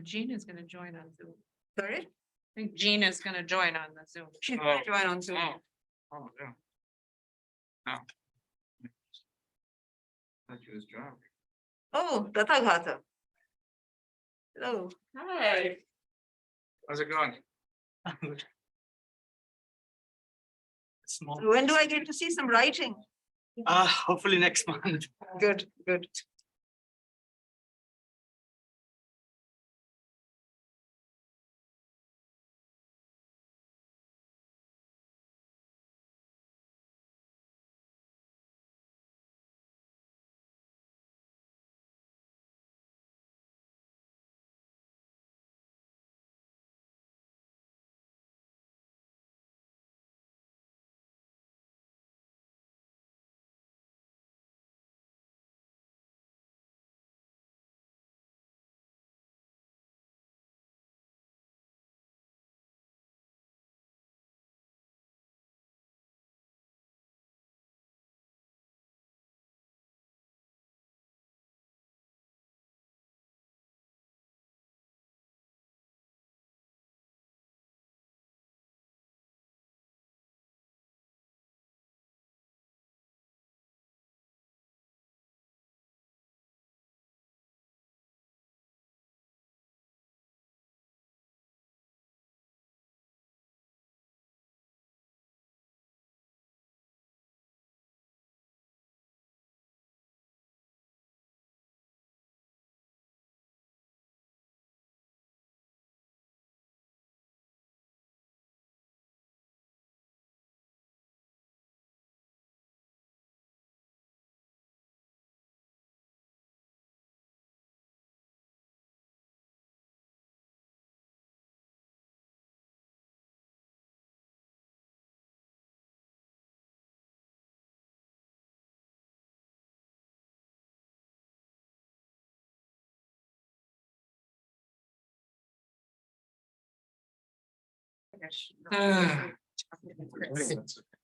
Jean is going to join on Zoom. Sorry? I think Jean is going to join on the Zoom. She's going to join on Zoom. Oh, yeah. No. Thought she was drunk. Oh, Tathagata. Hello. Hi. How's it going? Small. When do I get to see some writing? Hopefully next month. Good, good.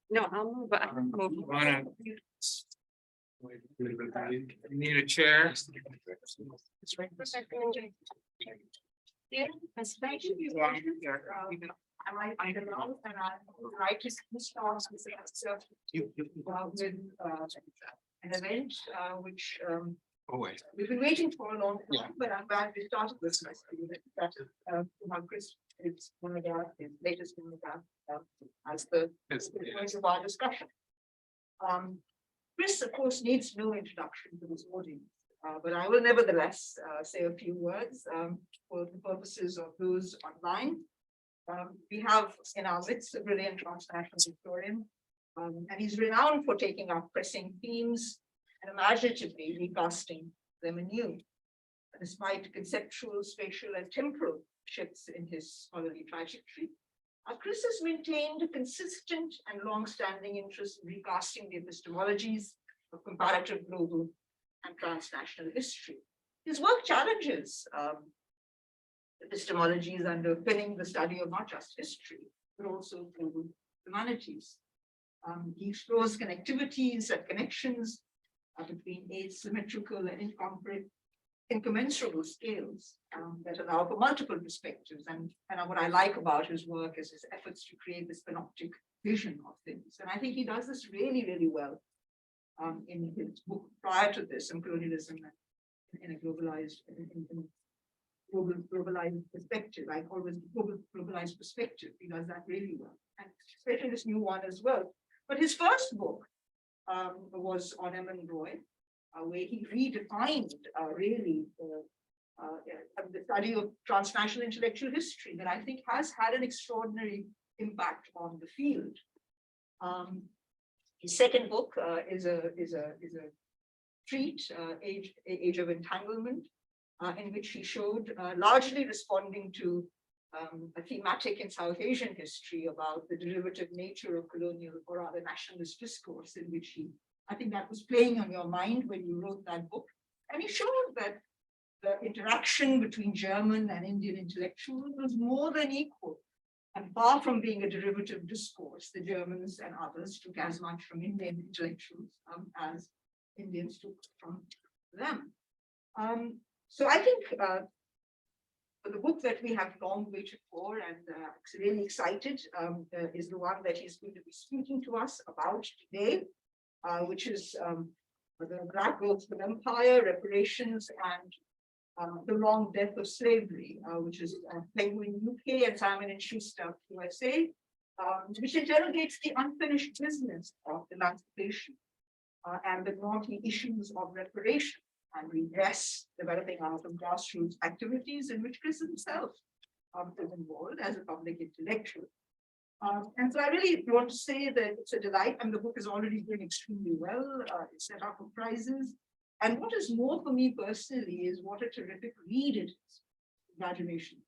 No, I'll move. Need a chair. I don't know, and I write his songs with an event which Always. we've been waiting for a long time, Yeah. but I'm glad we started this. Kris is one of our latest one of our as the point of our discussion. Kris, of course, needs no introduction to this audience, but I will nevertheless say a few words for the purposes of those online. We have in our midst a brilliant transnational historian, and he's renowned for taking up pressing themes and imaginatively recasting them anew. Despite conceptual, spatial, and temporal shifts in his scholarly trajectory, Kris has maintained a consistent and long-standing interest in recasting the epistemologies of comparative global and transnational history. His work challenges epistemologies underpinning the study of not just history, but also global humanities. He explores connectivities and connections between asymmetrical and incommensurable scales that allow for multiple perspectives. And what I like about his work is his efforts to create this panoptic vision of things. And I think he does this really, really well in his book prior to this, on colonialism in a globalized, globalized perspective. I call it globalized perspective. He does that really well, and especially this new one as well. But his first book was on Emin Roy, where he redefined really the study of transnational intellectual history that I think has had an extraordinary impact on the field. His second book is a treat, Age of Entanglement, in which he showed, largely responding to a thematic in South Asian history about the derivative nature of colonial or rather nationalist discourse, in which I think that was playing on your mind when you wrote that book. And he showed that the interaction between German and Indian intellectuals was more than equal. And far from being a derivative discourse, the Germans and others took as much from Indian intellectuals as Indians took from them. So I think the book that we have long waited for and really excited is the one that he's going to be speaking to us about today, which is the Black Growth of Empire, Reparations, and The Long Death of Slavery, which is Penguin UK and Simon and Schuster USA, which interrogates the unfinished business of emancipation and the knotty issues of reparation and redress developing out of grassroots activities in which Kris himself is involved as a public intellectual. And so I really want to say that it's a delight, and the book is already doing extremely well. It's set up for prizes. And what is more for me personally is what a terrific read it is. Congratulations.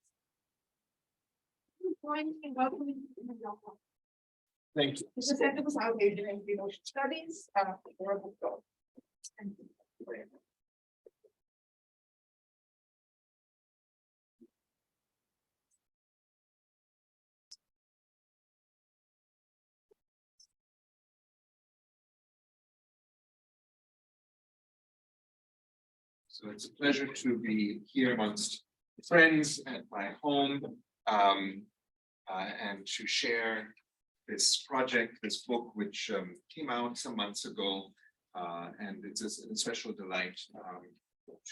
Thank you. This is the Center for South Asian and Emotion Studies for a book talk. Thank you. So it's a pleasure to be here amongst friends at my home and to share this project, this book, which came out some months ago. And it's a special delight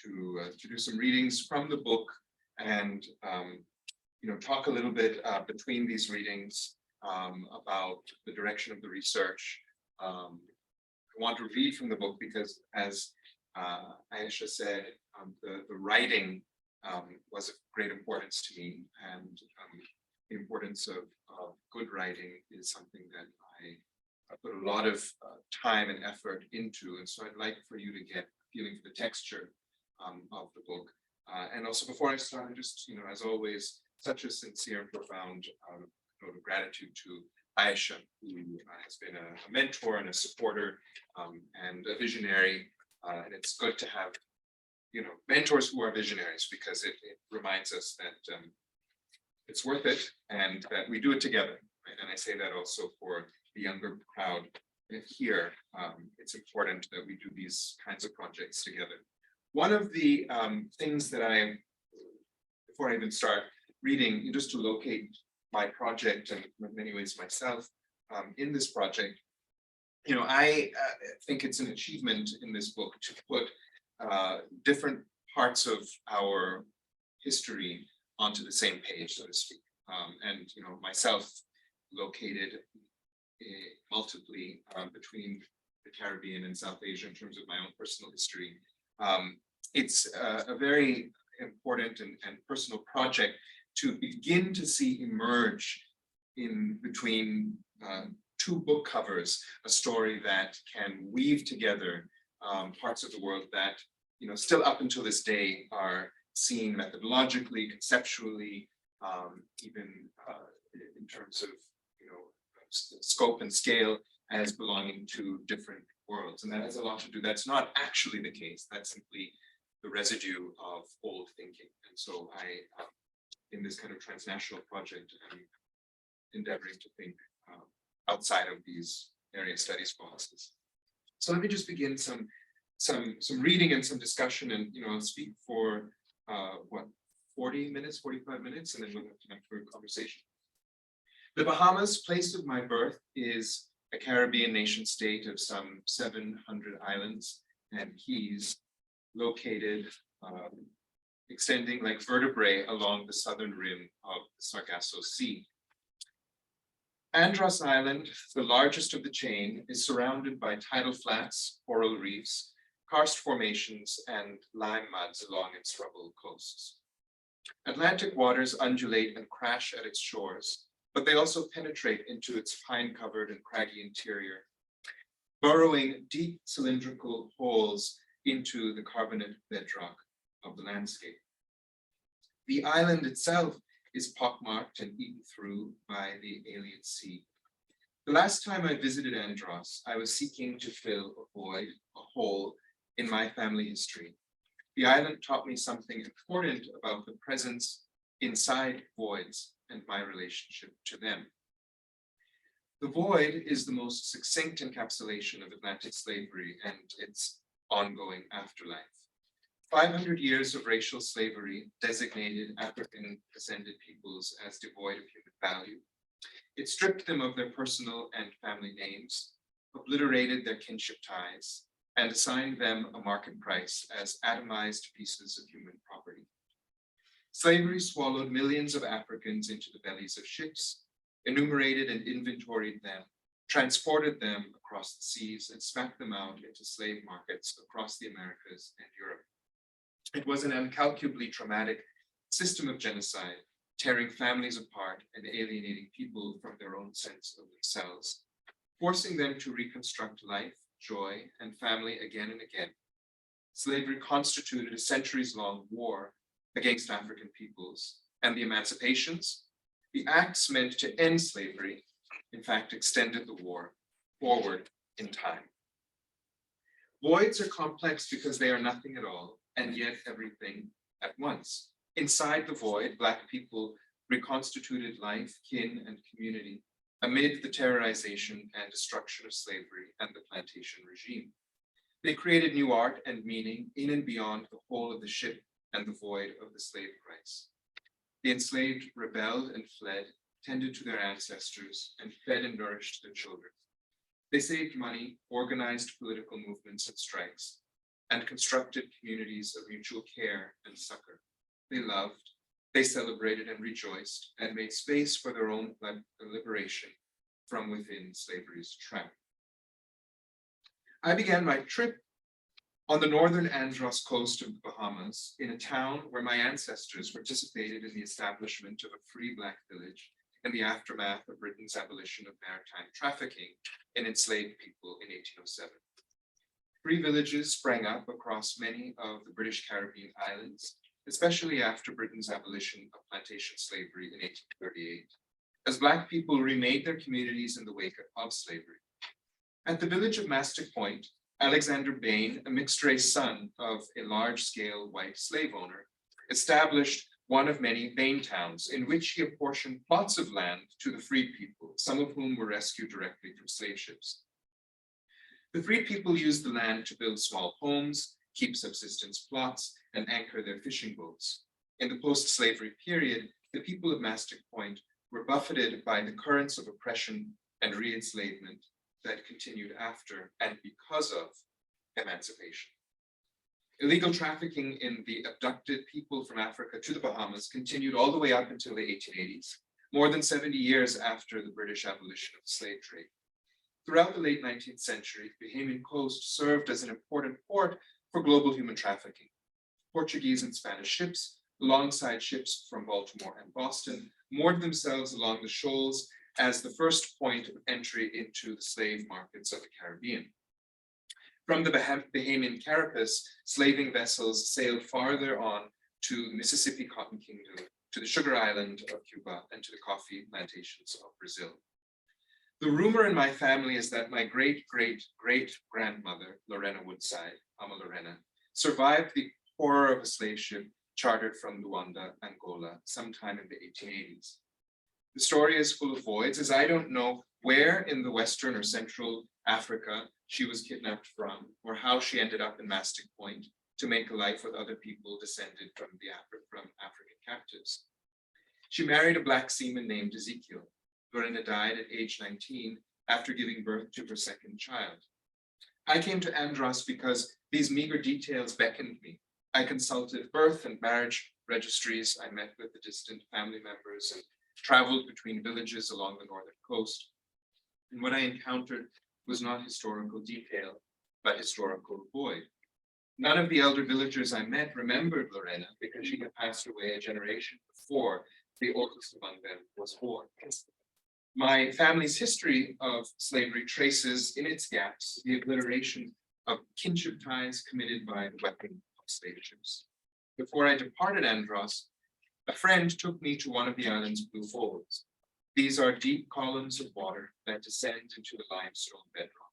to do some readings from the book and talk a little bit between these readings about the direction of the research. I want to read from the book because, as Aisha said, the writing was of great importance to me, and the importance of good writing is something that I put a lot of time and effort into, and so I'd like for you to get a feeling for the texture of the book. And also, before I start, just as always, such a sincere and profound note of gratitude to Aisha, who has been a mentor and a supporter and a visionary. And it's good to have, mentors who are visionaries, because it reminds us that it's worth it and that we do it together. Right? And I say that also for the younger crowd here. It's important that we do these kinds of projects together. One of the things that before I even start reading, just to locate my project and in many ways myself in this project, I think it's an achievement in this book to put different parts of our history onto the same page, so to speak. And myself located multiply between the Caribbean and South Asia in terms of my own personal history. It's a very important and personal project to begin to see emerge in between two book covers, a story that can weave together parts of the world that, still up until this day are seen methodologically, conceptually, even in terms of, scope and scale as belonging to different worlds. And that has a lot to do, that's not actually the case, that's simply the residue of old thinking. And so I, in this kind of transnational project, am endeavoring to think outside of these area studies policies. So let me just begin some reading and some discussion, and I'll speak for 40 minutes, 45 minutes, and then we'll have time for a conversation. The Bahamas, place of my birth, is a Caribbean nation state of some 700 islands and keys located extending like vertebrae along the southern rim of the Sargasso Sea. Andros Island, the largest of the chain, is surrounded by tidal flats, coral reefs, karst formations, and lime muds along its rugged coasts. Atlantic waters undulate and crash at its shores, but they also penetrate into its pine-covered and craggy interior, burrowing deep cylindrical holes into the carbonate bedrock of the landscape. The island itself is pockmarked and eaten through by the alien sea. The last time I visited Andros, I was seeking to fill a void, a hole in my family history. The island taught me something important about the presence inside voids and my relationship to them. The void is the most succinct encapsulation of Atlantic slavery and its ongoing afterlife. 500 years of racial slavery designated African descended peoples as devoid of human value. It stripped them of their personal and family names, obliterated their kinship ties, and assigned them a market price as atomized pieces of human property. Slavery swallowed millions of Africans into the bellies of ships, enumerated and inventoried them, transported them across the seas, and smacked them out into slave markets across the Americas and Europe. It was an incalculably traumatic system of genocide, tearing families apart and alienating people from their own sense of themselves, forcing them to reconstruct life, joy, and family again and again. Slavery constituted a centuries-long war against African peoples, and the emancipations, the acts meant to end slavery, in fact, extended the war forward in time. Voids are complex because they are nothing at all, and yet everything at once. Inside the void, Black people reconstituted life, kin, and community amid the terrorization and destruction of slavery and the plantation regime. They created new art and meaning in and beyond the whole of the ship and the void of the slave price. The enslaved rebelled and fled, tended to their ancestors, and fed and nourished their children. They saved money, organized political movements and strikes, and constructed communities of mutual care and succor. They loved, they celebrated and rejoiced, and made space for their own liberation from within slavery's trap. I began my trip on the northern Andros coast of the Bahamas, in a town where my ancestors participated in the establishment of a free Black village in the aftermath of Britain's abolition of maritime trafficking and enslaved people in 1807. Free villages sprang up across many of the British Caribbean islands, especially after Britain's abolition of plantation slavery in 1838, as Black people remade their communities in the wake of slavery. At the village of Mastic Point, Alexander Bain, a mixed-race son of a large-scale white slave owner, established one of many Bain towns in which he apportioned plots of land to the freed people, some of whom were rescued directly from slave ships. The freed people used the land to build small homes, keep subsistence plots, and anchor their fishing boats. In the post-slavery period, the people of Mastic Point were buffeted by the currents of oppression and re-enslavement that continued after and because of emancipation. Illegal trafficking in the abducted people from Africa to the Bahamas continued all the way up until the 1880s, more than 70 years after the British abolition of the slave trade. Throughout the late 19th century, the Bahamian coast served as an important port for global human trafficking. Portuguese and Spanish ships, alongside ships from Baltimore and Boston, moored themselves along the shoals as the first point of entry into the slave markets of the Caribbean. From the Bahamian carapace, slaving vessels sailed farther on to Mississippi Cotton Kingdom, to the sugar island of Cuba, and to the coffee plantations of Brazil. The rumor in my family is that my great-great-great-grandmother, Lorena Woodside, Ama Lorena, survived the horror of a slave ship chartered from Luanda, Angola, sometime in the 1880s. The story is full of voids, as I don't know where in the Western or Central Africa she was kidnapped from, or how she ended up in Mastic Point to make a life with other people descended from African captives. She married a Black seaman named Ezekiel. Lorena died at age 19 after giving birth to her second child. I came to Andros because these meager details beckoned me. I consulted birth and marriage registries. I met with the distant family members and traveled between villages along the northern coast. And what I encountered was not historical detail, but historical void. None of the elder villagers I met remembered Lorena because she had passed away a generation before the oldest among them was born. My family's history of slavery traces in its gaps the obliteration of kinship ties committed by the weapon of slave ships. Before I departed Andros, a friend took me to one of the island's blue folds. These are deep columns of water that descend into the limestone bedrock.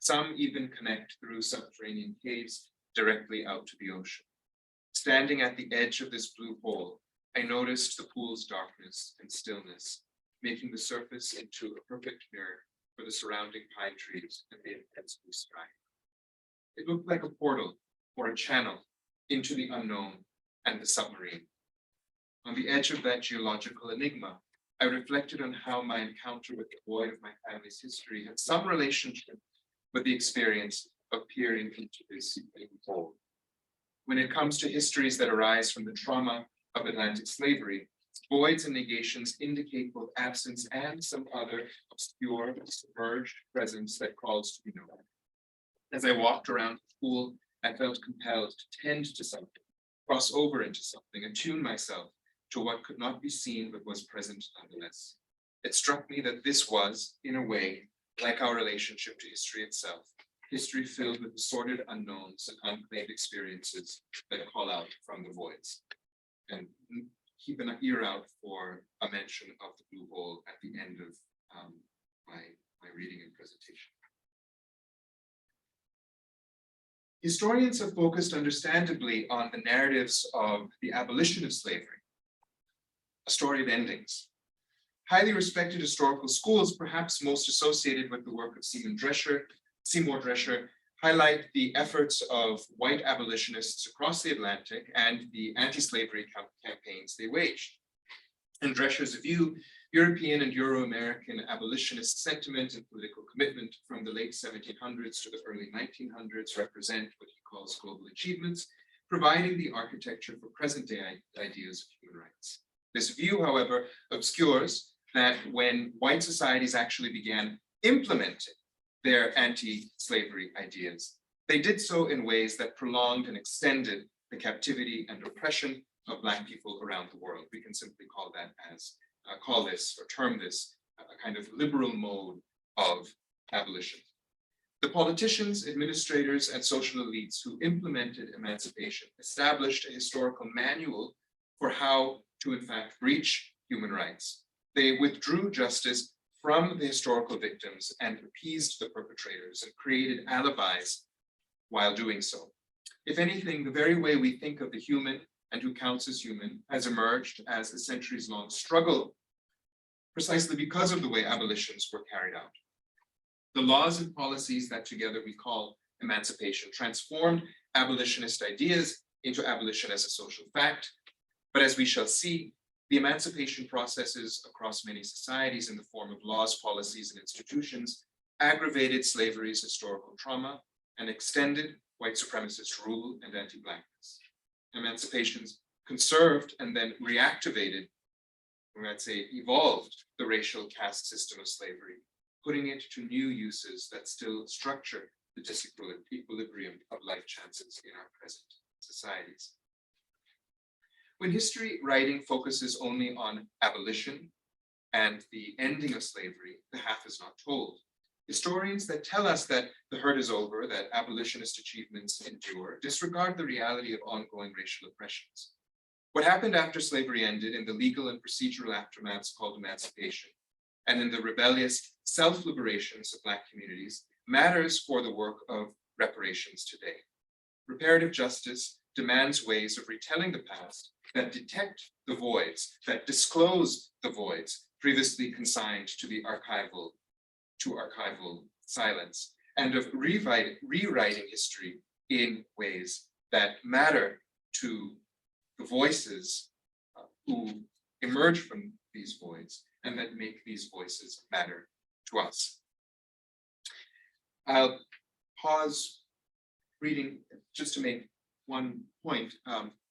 Some even connect through subterranean caves directly out to the ocean. Standing at the edge of this blue hole, I noticed the pool's darkness and stillness, making the surface into a perfect mirror for the surrounding pine trees and the intense blue sky. It looked like a portal or a channel into the unknown and the submarine. On the edge of that geological enigma, I reflected on how my encounter with the void of my family's history had some relationship with the experience of peering into this hole. When it comes to histories that arise from the trauma of Atlantic slavery, voids and negations indicate both absence and some other obscure, submerged presence that calls to be known. As I walked around the pool, I felt compelled to tend to something, cross over into something, attune myself to what could not be seen but was present nonetheless. It struck me that this was, in a way, like our relationship to history itself, history filled with assorted unknowns and unclaimed experiences that call out from the voids. And keep an ear out for a mention of the blue hole at the end of my reading and presentation. Historians have focused understandably on the narratives of the abolition of slavery, a story of endings. Highly respected historical schools, perhaps most associated with the work of Seymour Drescher, highlight the efforts of white abolitionists across the Atlantic and the anti-slavery campaigns they waged. In Drescher's view, European and Euro-American abolitionist sentiment and political commitment from the late 1700s to the early 1900s represent what he calls global achievements, providing the architecture for present-day ideas of human rights. This view, however, obscures that when white societies actually began implementing their anti-slavery ideas, they did so in ways that prolonged and extended the captivity and oppression of Black people around the world. We can simply call that as, term this a kind of liberal mode of abolition. The politicians, administrators, and social elites who implemented emancipation established a historical manual for how to, in fact, breach human rights. They withdrew justice from the historical victims and appeased the perpetrators and created alibis while doing so. If anything, the very way we think of the human and who counts as human has emerged as a centuries-long struggle, precisely because of the way abolitions were carried out. The laws and policies that together we call emancipation transformed abolitionist ideas into abolition as a social fact. But as we shall see, the emancipation processes across many societies in the form of laws, policies, and institutions aggravated slavery's historical trauma and extended white supremacist rule and anti-Blackness. Emancipations conserved and then reactivated, or I'd say evolved, the racial caste system of slavery, putting it to new uses that still structure the disequilibrium of life chances in our present societies. When history writing focuses only on abolition and the ending of slavery, the half is not told. Historians that tell us that the hurt is over, that abolitionist achievements endure, disregard the reality of ongoing racial oppressions. What happened after slavery ended in the legal and procedural aftermaths called emancipation, and in the rebellious self-liberations of Black communities, matters for the work of reparations today. Reparative justice demands ways of retelling the past that detect the voids, that disclose the voids previously consigned to the archival silence, and of rewriting history in ways that matter to the voices who emerge from these voids and that make these voices matter to us. I'll pause reading just to make one point,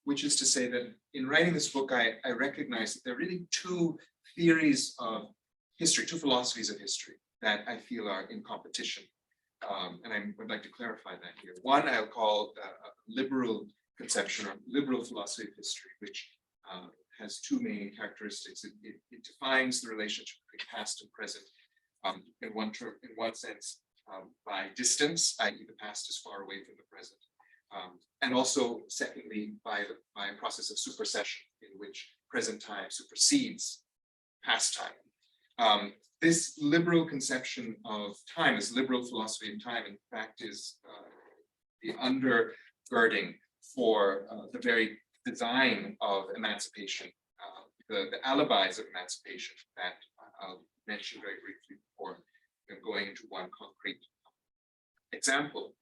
which is to say that in writing this book, I recognize that there are really two theories of history, two philosophies of history that I feel are in competition. And I would like to clarify that here. One I'll call a liberal conception or liberal philosophy of history, which has two main characteristics. It defines the relationship between past and present in one sense, by distance, i.e. the past is far away from the present. And also, secondly, by a process of supersession in which present time supersedes past time. This liberal conception of time, this liberal philosophy of time, in fact, is the undergirding for the very design of emancipation, the alibis of emancipation that I'll mention very briefly before going into one concrete example.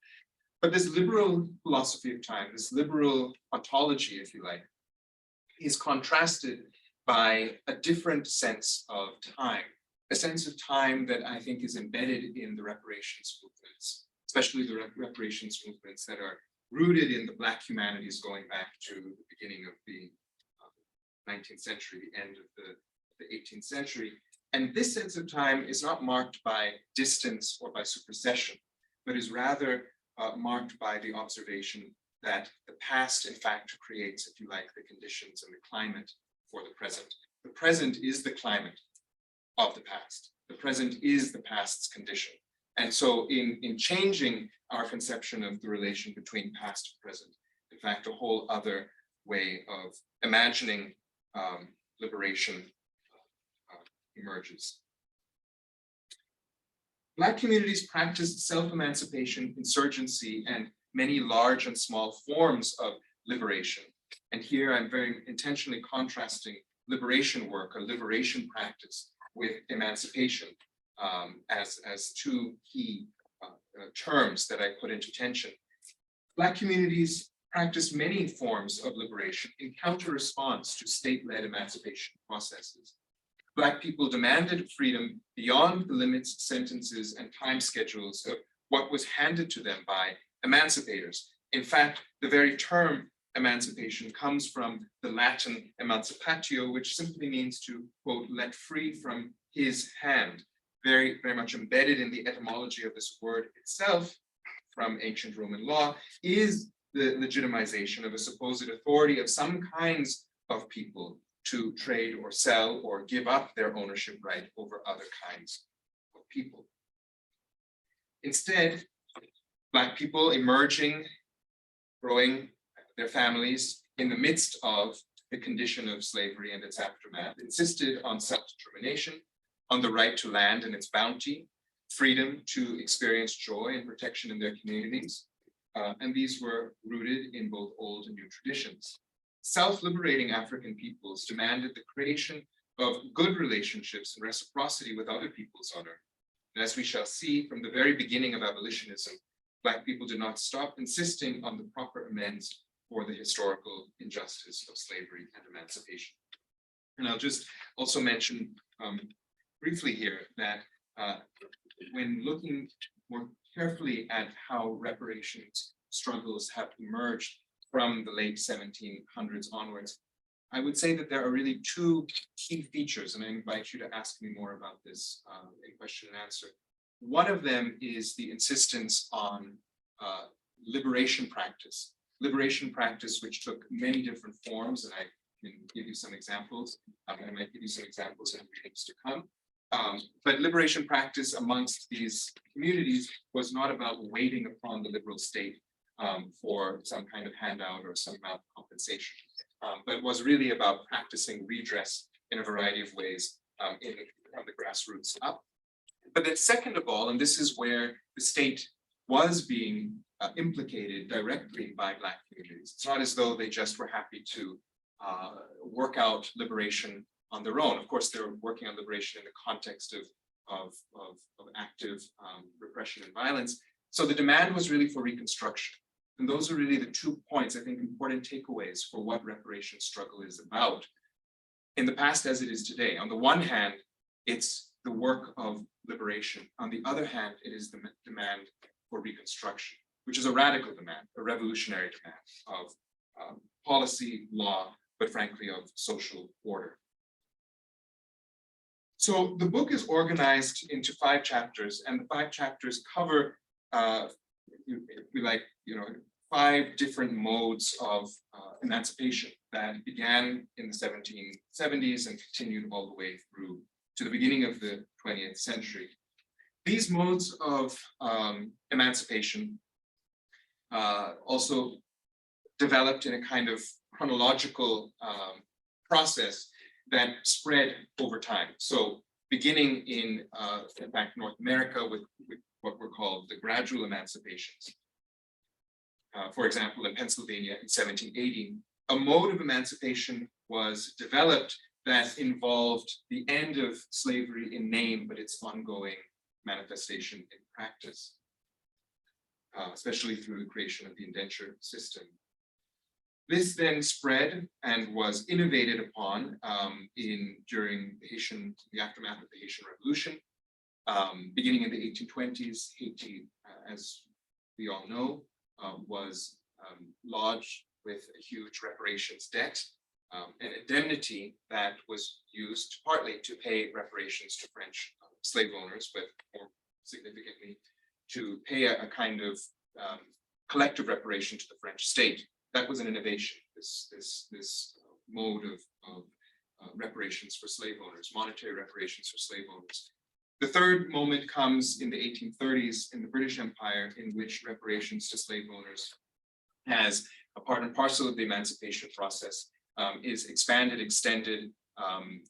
But this liberal philosophy of time, this liberal ontology, if you like, is contrasted by a different sense of time, a sense of time that I think is embedded in the reparations movements, especially the reparations movements that are rooted in the Black humanities going back to the beginning of the 19th century, the end of the 18th century. And this sense of time is not marked by distance or by supersession, but is rather marked by the observation that the past, in fact, creates, if you like, the conditions and the climate for the present. The present is the climate of the past. The present is the past's condition. And so in changing our conception of the relation between past and present, in fact, a whole other way of imagining liberation emerges. Black communities practiced self-emancipation, insurgency, and many large and small forms of liberation. And here I'm very intentionally contrasting liberation work or liberation practice with emancipation as two key terms that I put into tension. Black communities practiced many forms of liberation in counter-response to state-led emancipation processes. Black people demanded freedom beyond the limits, sentences, and time schedules of what was handed to them by emancipators. In fact, the very term emancipation comes from the Latin emancipatio, which simply means to, quote, let free from his hand. Very, very much embedded in the etymology of this word itself from ancient Roman law is the legitimization of a supposed authority of some kinds of people to trade or sell or give up their ownership right over other kinds of people. Instead, Black people emerging, growing their families in the midst of the condition of slavery and its aftermath, insisted on self-determination, on the right to land and its bounty, freedom to experience joy and protection in their communities. And these were rooted in both old and new traditions. Self-liberating African peoples demanded the creation of good relationships and reciprocity with other peoples on earth. And as we shall see from the very beginning of abolitionism, Black people did not stop insisting on the proper amends for the historical injustice of slavery and emancipation. And I'll just also mention briefly here that when looking more carefully at how reparations struggles have emerged from the late 1700s onwards, I would say that there are really two key features, and I invite you to ask me more about this in question and answer. One of them is the insistence on liberation practice which took many different forms, and I can give you some examples. I might give you some examples in readings to come. But liberation practice amongst these communities was not about waiting upon the liberal state for some kind of handout or some amount of compensation, but was really about practicing redress in a variety of ways from the grassroots up. But then second of all, and this is where the state was being implicated directly by Black communities. It's not as though they just were happy to work out liberation on their own. Of course, they were working on liberation in the context of active repression and violence. So the demand was really for reconstruction. And those are really the 2 points, I think, important takeaways for what reparation struggle is about in the past as it is today. On the one hand, it's the work of liberation. On the other hand, it is the demand for reconstruction, which is a radical demand, a revolutionary demand of policy, law, but frankly of social order. So the book is organized into 5 chapters, and the 5 chapters cover, if we like, 5 different modes of emancipation that began in the 1770s and continued all the way through to the beginning of the 20th century. These modes of emancipation also developed in a kind of chronological process that spread over time. So beginning in fact, North America with what were called the gradual emancipations. For example, in Pennsylvania in 1780, a mode of emancipation was developed that involved the end of slavery in name, but its ongoing manifestation in practice. especially through the creation of the indenture system. This then spread and was innovated upon during the aftermath of the Haitian Revolution. Beginning in the 1820s, Haiti, as we all know, was lodged with a huge reparations debt, an indemnity that was used partly to pay reparations to French slave owners, but more significantly to pay a kind of collective reparation to the French state. That was an innovation, this mode of reparations for slave owners, monetary reparations for slave owners. The third moment comes in the 1830s in the British Empire, in which reparations to slave owners, as a part and parcel of the emancipation process, is expanded, extended, and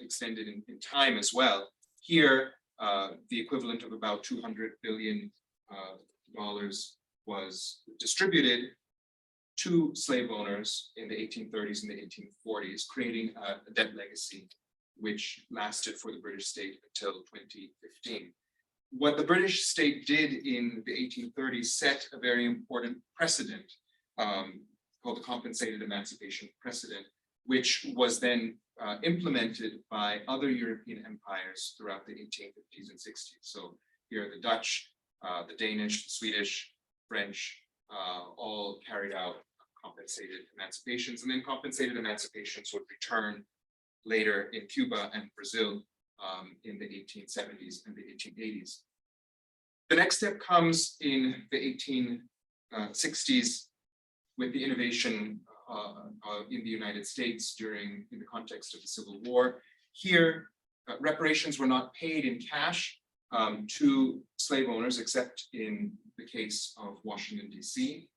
extended in time as well. Here, the equivalent of about $200 billion was distributed to slave owners in the 1830s and the 1840s, creating a debt legacy which lasted for the British state until 2015. What the British state did in the 1830s set a very important precedent called the Compensated Emancipation Precedent, which was then implemented by other European empires throughout the 1850s and 60s. So here the Dutch, the Danish, the Swedish, French, all carried out compensated emancipations, and then compensated emancipations would return later in Cuba and Brazil in the 1870s and the 1880s. The next step comes in the 1860s with the innovation in the United States in the context of the Civil War. Here, reparations were not paid in cash to slave owners, except in the case of Washington, D.C.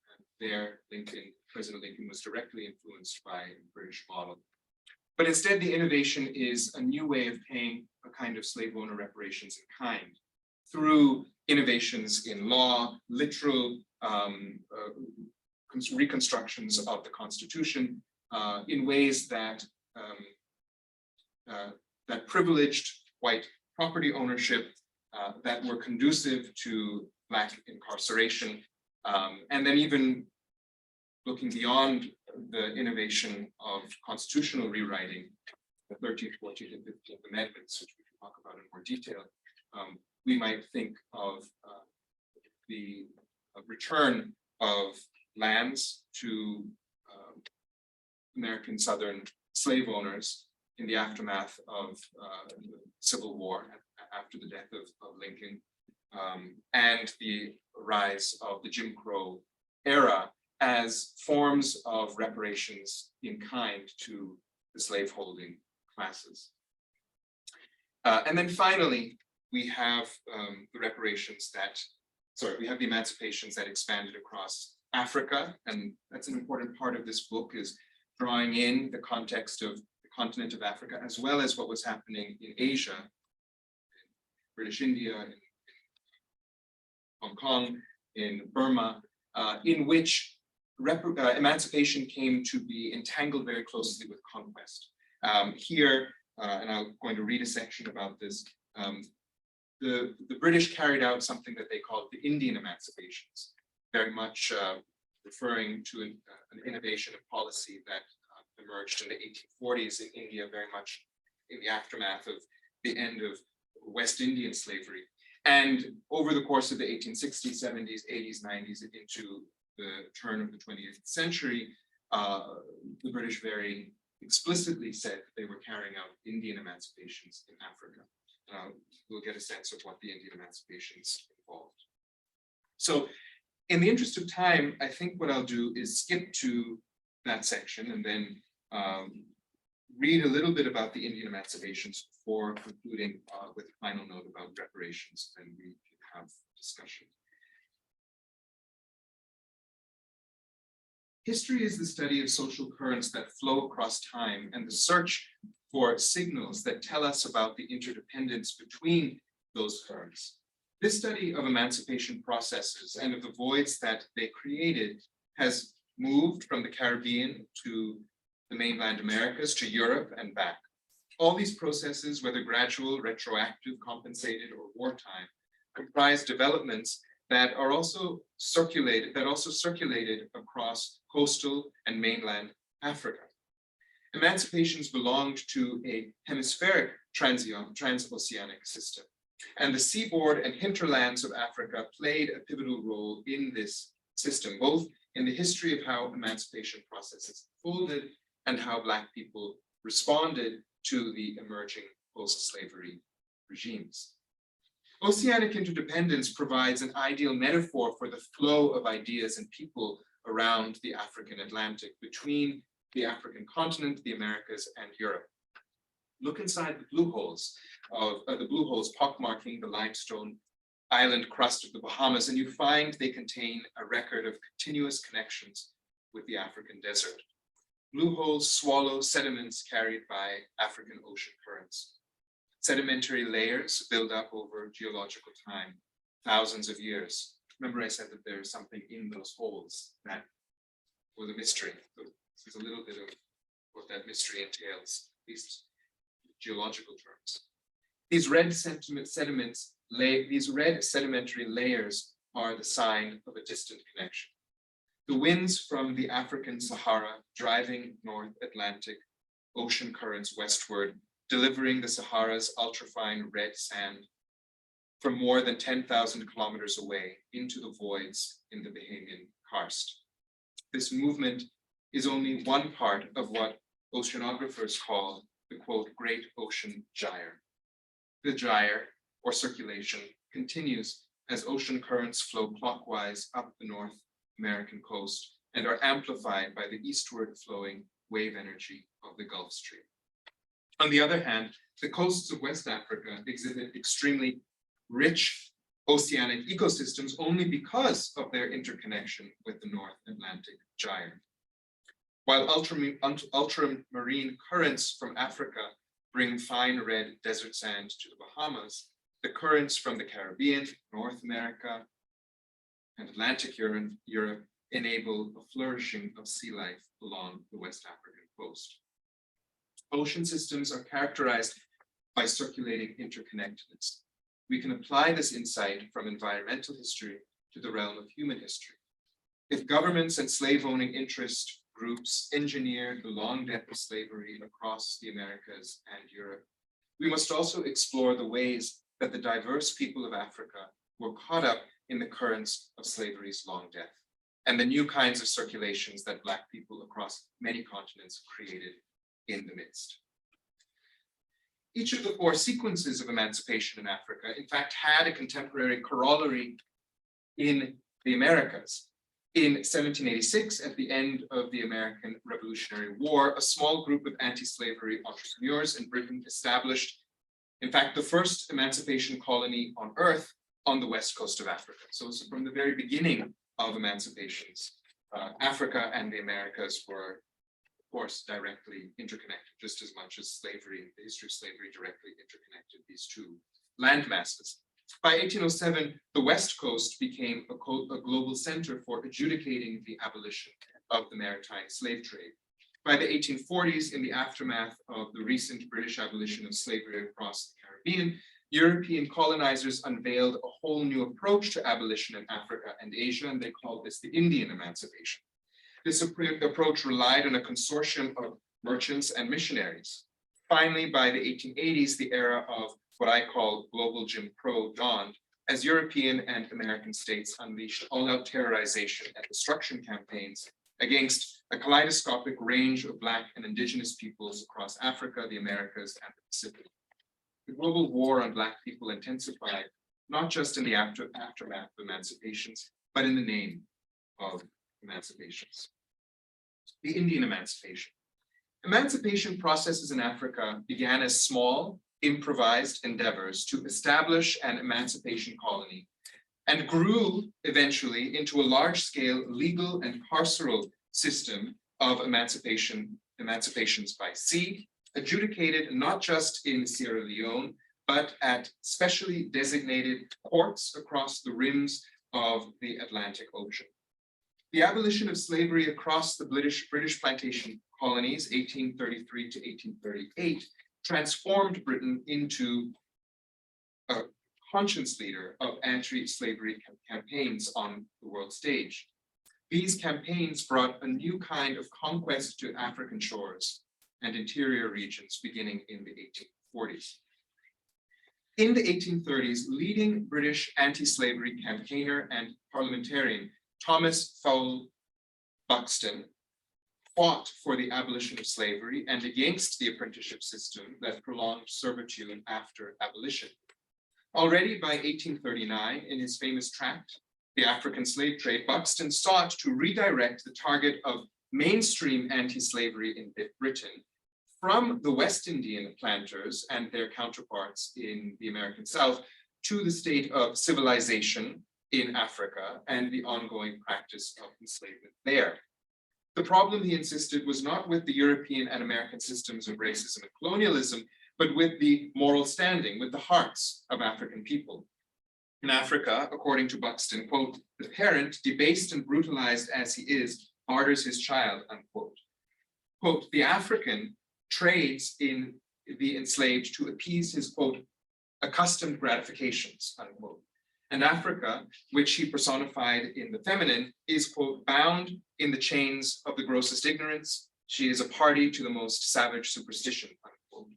There, President Lincoln was directly influenced by the British model. But instead, the innovation is a new way of paying a kind of slave owner reparations in kind through innovations in law, literal reconstructions of the Constitution in ways that that privileged white property ownership, that were conducive to Black incarceration, and then even looking beyond the innovation of constitutional rewriting, the 13th, 14th, and 15th Amendments, which we can talk about in more detail, we might think of the return of lands to American Southern slave owners in the aftermath of the Civil War, after the death of Lincoln, and the rise of the Jim Crow era as forms of reparations in kind to the slaveholding classes. And then finally, we have we have the emancipations that expanded across Africa, and that's an important part of this book, is drawing in the context of the continent of Africa, as well as what was happening in Asia, in British India, in Hong Kong, in Burma, in which emancipation came to be entangled very closely with conquest. Here, and I'm going to read a section about this, the British carried out something that they called the Indian emancipations, very much referring to an innovation of policy that emerged in the 1840s in India, very much in the aftermath of the end of West Indian slavery. And over the course of the 1860s, 70s, 80s, 90s, into the turn of the 20th century, the British very explicitly said that they were carrying out Indian emancipations in Africa. We'll get a sense of what the Indian emancipations involved. So in the interest of time, I think what I'll do is skip to that section and then read a little bit about the Indian emancipations before concluding with a final note about reparations, and we can have discussion. History is the study of social currents that flow across time and the search for signals that tell us about the interdependence between those currents. This study of emancipation processes and of the voids that they created has moved from the Caribbean to the mainland Americas, to Europe and back. All these processes, whether gradual, retroactive, compensated, or wartime, comprise developments that also circulated across coastal and mainland Africa. Emancipations belonged to a hemispheric transoceanic system, and the seaboard and hinterlands of Africa played a pivotal role in this system, both in the history of how emancipation processes unfolded and how Black people responded to the emerging post-slavery regimes. Oceanic interdependence provides an ideal metaphor for the flow of ideas and people around the African Atlantic, between the African continent, the Americas, and Europe. Look inside the blue holes pockmarking the limestone island crust of the Bahamas, and you find they contain a record of continuous connections with the African desert. Blue holes swallow sediments carried by African ocean currents. Sedimentary layers build up over geological time, thousands of years. Remember I said that there's something in those holes that was a mystery. So this is a little bit of what that mystery entails, at least in geological terms. These red sedimentary layers are the sign of a distant connection. The winds from the African Sahara driving North Atlantic ocean currents westward, delivering the Sahara's ultrafine red sand from more than 10,000 kilometers away into the voids in the Bahamian karst. This movement is only one part of what oceanographers call the, quote, Great Ocean Gyre. The gyre, or circulation, continues as ocean currents flow clockwise up the North American coast and are amplified by the eastward flowing wave energy of the Gulf Stream. On the other hand, the coasts of West Africa exhibit extremely rich oceanic ecosystems only because of their interconnection with the North Atlantic gyre. While ultramarine currents from Africa bring fine red desert sand to the Bahamas, the currents from the Caribbean, North America, and Atlantic Europe enable a flourishing of sea life along the West African coast. Ocean systems are characterized by circulating interconnectedness. We can apply this insight from environmental history to the realm of human history. If governments and slave-owning interest groups engineered the long death of slavery across the Americas and Europe, we must also explore the ways that the diverse people of Africa were caught up in the currents of slavery's long death and the new kinds of circulations that Black people across many continents created in the midst. Each of the four sequences of emancipation in Africa, in fact, had a contemporary corollary in the Americas. In 1786, at the end of the American Revolutionary War, a small group of anti-slavery entrepreneurs in Britain established, in fact, the first emancipation colony on Earth on the west coast of Africa. So from the very beginning of emancipations, Africa and the Americas were, of course, directly interconnected, just as much as slavery, the history of slavery directly interconnected these two land masses. By 1807, the West Coast became a global center for adjudicating the abolition of the maritime slave trade. By the 1840s, in the aftermath of the recent British abolition of slavery across the Caribbean, European colonizers unveiled a whole new approach to abolition in Africa and Asia, and they called this the Indian emancipation. This approach relied on a consortium of merchants and missionaries. Finally, by the 1880s, the era of what I call global Jim Crow dawned, as European and American states unleashed all-out terrorization and destruction campaigns against a kaleidoscopic range of Black and Indigenous peoples across Africa, the Americas, and the Pacific. The global war on Black people intensified, not just in the aftermath of emancipations, but in the name of emancipations. The Indian emancipation. Emancipation processes in Africa began as small, improvised endeavors to establish an emancipation colony and grew eventually into a large-scale legal and carceral system of emancipations by sea, adjudicated not just in Sierra Leone, but at specially designated courts across the rims of the Atlantic Ocean. The abolition of slavery across the British plantation colonies, 1833 to 1838, transformed Britain into a conscience leader of anti-slavery campaigns on the world stage. These campaigns brought a new kind of conquest to African shores and interior regions beginning in the 1840s. In the 1830s, leading British anti-slavery campaigner and parliamentarian Thomas Fowell Buxton fought for the abolition of slavery and against the apprenticeship system that prolonged servitude after abolition. Already by 1839, in his famous tract, The African Slave Trade, Buxton sought to redirect the target of mainstream anti-slavery in Britain from the West Indian planters and their counterparts in the American South to the state of civilization in Africa and the ongoing practice of enslavement there. The problem, he insisted, was not with the European and American systems of racism and colonialism, but with the moral standing, with the hearts of African people. In Africa, according to Buxton, quote, the parent, debased and brutalized as he is, martyrs his child, unquote. Quote, the African trades in the enslaved to appease his, quote, accustomed gratifications, unquote. And Africa, which he personified in the feminine, is, quote, bound in the chains of the grossest ignorance. She is a party to the most savage superstition, unquote.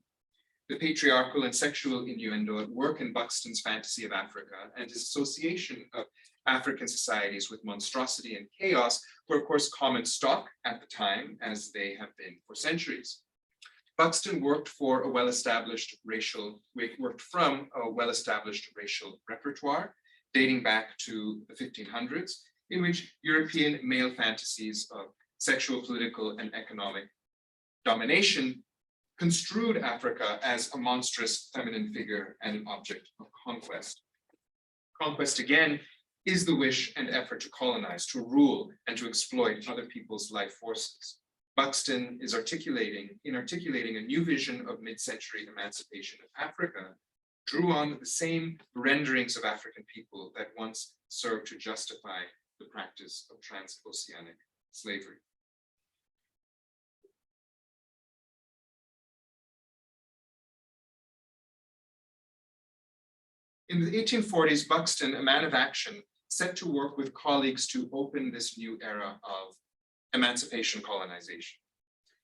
The patriarchal and sexual innuendo at work in Buxton's fantasy of Africa and his association of African societies with monstrosity and chaos were, of course, common stock at the time, as they have been for centuries. Buxton worked from a well-established racial repertoire dating back to the 1500s, in which European male fantasies of sexual, political, and economic domination construed Africa as a monstrous feminine figure and an object of conquest. Conquest, again, is the wish and effort to colonize, to rule, and to exploit other people's life forces. Buxton is articulating a new vision of mid-century emancipation of Africa, drew on the same renderings of African people that once served to justify the practice of transoceanic slavery. In the 1840s, Buxton, a man of action, set to work with colleagues to open this new era of emancipation colonization.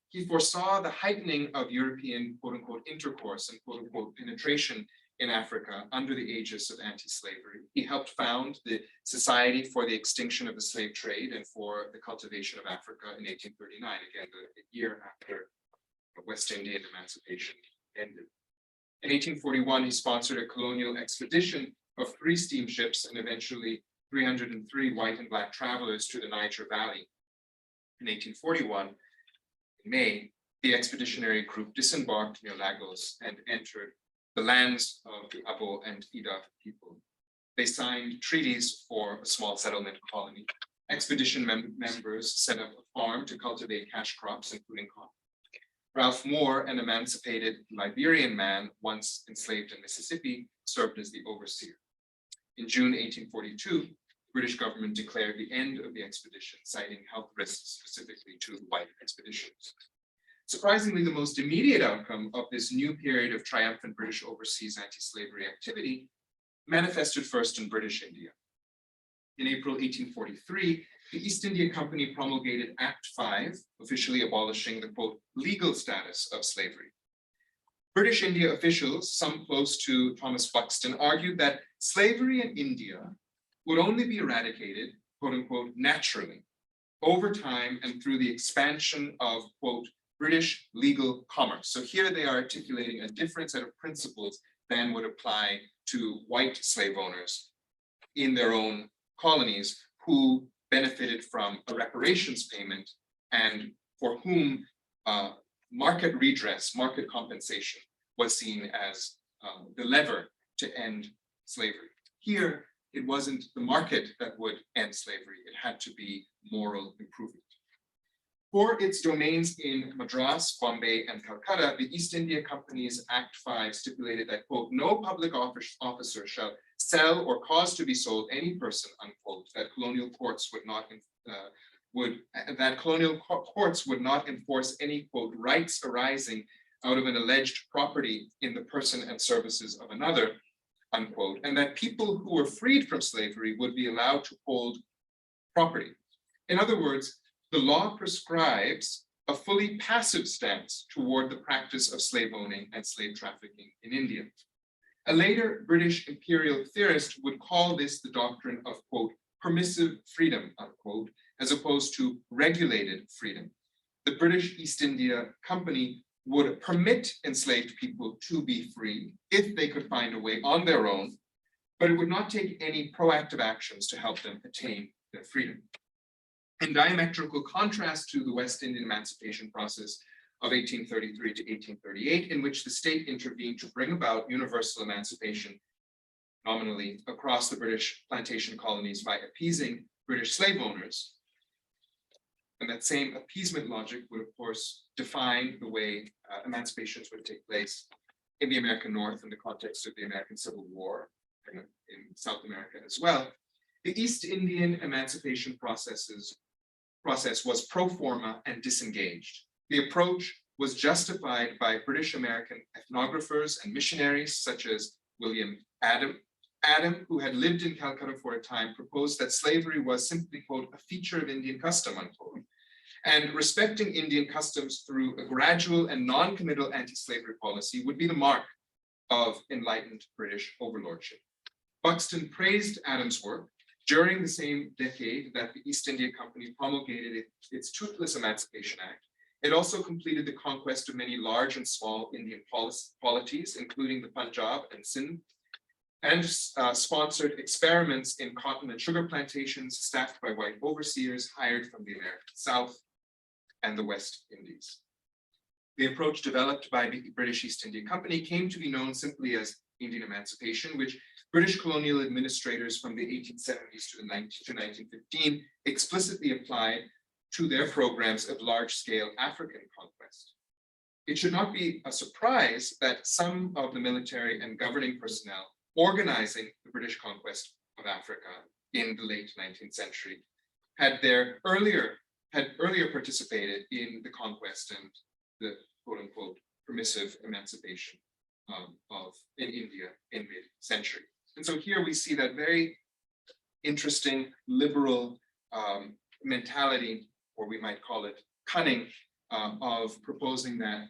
He foresaw the heightening of European, quote unquote, intercourse and quote unquote penetration in Africa under the aegis of anti-slavery. He helped found the Society for the Extinction of the Slave Trade and for the Cultivation of Africa in 1839, again, the year after West Indian emancipation ended. In 1841, he sponsored a colonial expedition of 3 steamships and eventually 303 white and black travelers to the Niger Valley. In 1841, in May, the expeditionary group disembarked near Lagos and entered the lands of the Abo and Ida people. They signed treaties for a small settlement colony. Expedition members set up a farm to cultivate cash crops, including cotton. Ralph Moore, an emancipated Liberian man once enslaved in Mississippi, served as the overseer. In June 1842, the British government declared the end of the expedition, citing health risks specifically to white expeditions. Surprisingly, the most immediate outcome of this new period of triumphant British overseas anti-slavery activity manifested first in British India. In April 1843, the East India Company promulgated Act 5, officially abolishing the, quote, legal status of slavery. British India officials, some close to Thomas Buxton, argued that slavery in India would only be eradicated, quote unquote, naturally, over time and through the expansion of, quote, British legal commerce. So here they are articulating a different set of principles than would apply to white slave owners in their own colonies who benefited from a reparations payment and for whom market redress, market compensation was seen as the lever to end slavery. Here, it wasn't the market that would end slavery. It had to be moral improvement. For its domains in Madras, Bombay, and Calcutta, the East India Company's Act 5 stipulated that, quote, no public officer shall sell or cause to be sold any person, unquote, that colonial courts would not enforce any, quote, rights arising out of an alleged property in the person and services of another, unquote, and that people who were freed from slavery would be allowed to hold property. In other words, the law prescribes a fully passive stance toward the practice of slave owning and slave trafficking in India. A later British imperial theorist would call this the doctrine of, quote, permissive freedom, unquote, as opposed to regulated freedom. The British East India Company would permit enslaved people to be free if they could find a way on their own, but it would not take any proactive actions to help them attain their freedom. In diametrical contrast to the West Indian emancipation process of 1833 to 1838, in which the state intervened to bring about universal emancipation nominally across the British plantation colonies by appeasing British slave owners. And that same appeasement logic would, of course, define the way emancipations would take place in the American North in the context of the American Civil War and in South America as well. The East Indian emancipation process was pro forma and disengaged. The approach was justified by British American ethnographers and missionaries such as William Adam. Adam, who had lived in Calcutta for a time, proposed that slavery was simply, quote, a feature of Indian custom, unquote, and respecting Indian customs through a gradual and non-committal anti-slavery policy would be the mark of enlightened British overlordship. Buxton praised Adams' work during the same decade that the East India Company promulgated its Toothless Emancipation Act. It also completed the conquest of many large and small Indian polities, including the Punjab and Sindh, and sponsored experiments in cotton and sugar plantations staffed by white overseers hired from the American South and the West Indies. The approach developed by the British East India Company came to be known simply as Indian Emancipation, which British colonial administrators from the 1870s to 1915 explicitly applied to their programs of large-scale African conquest. It should not be a surprise that some of the military and governing personnel organizing the British conquest of Africa in the late 19th century had earlier participated in the conquest and the quote-unquote permissive emancipation in India in mid-century. And so here we see that very interesting liberal mentality, or we might call it cunning, of proposing that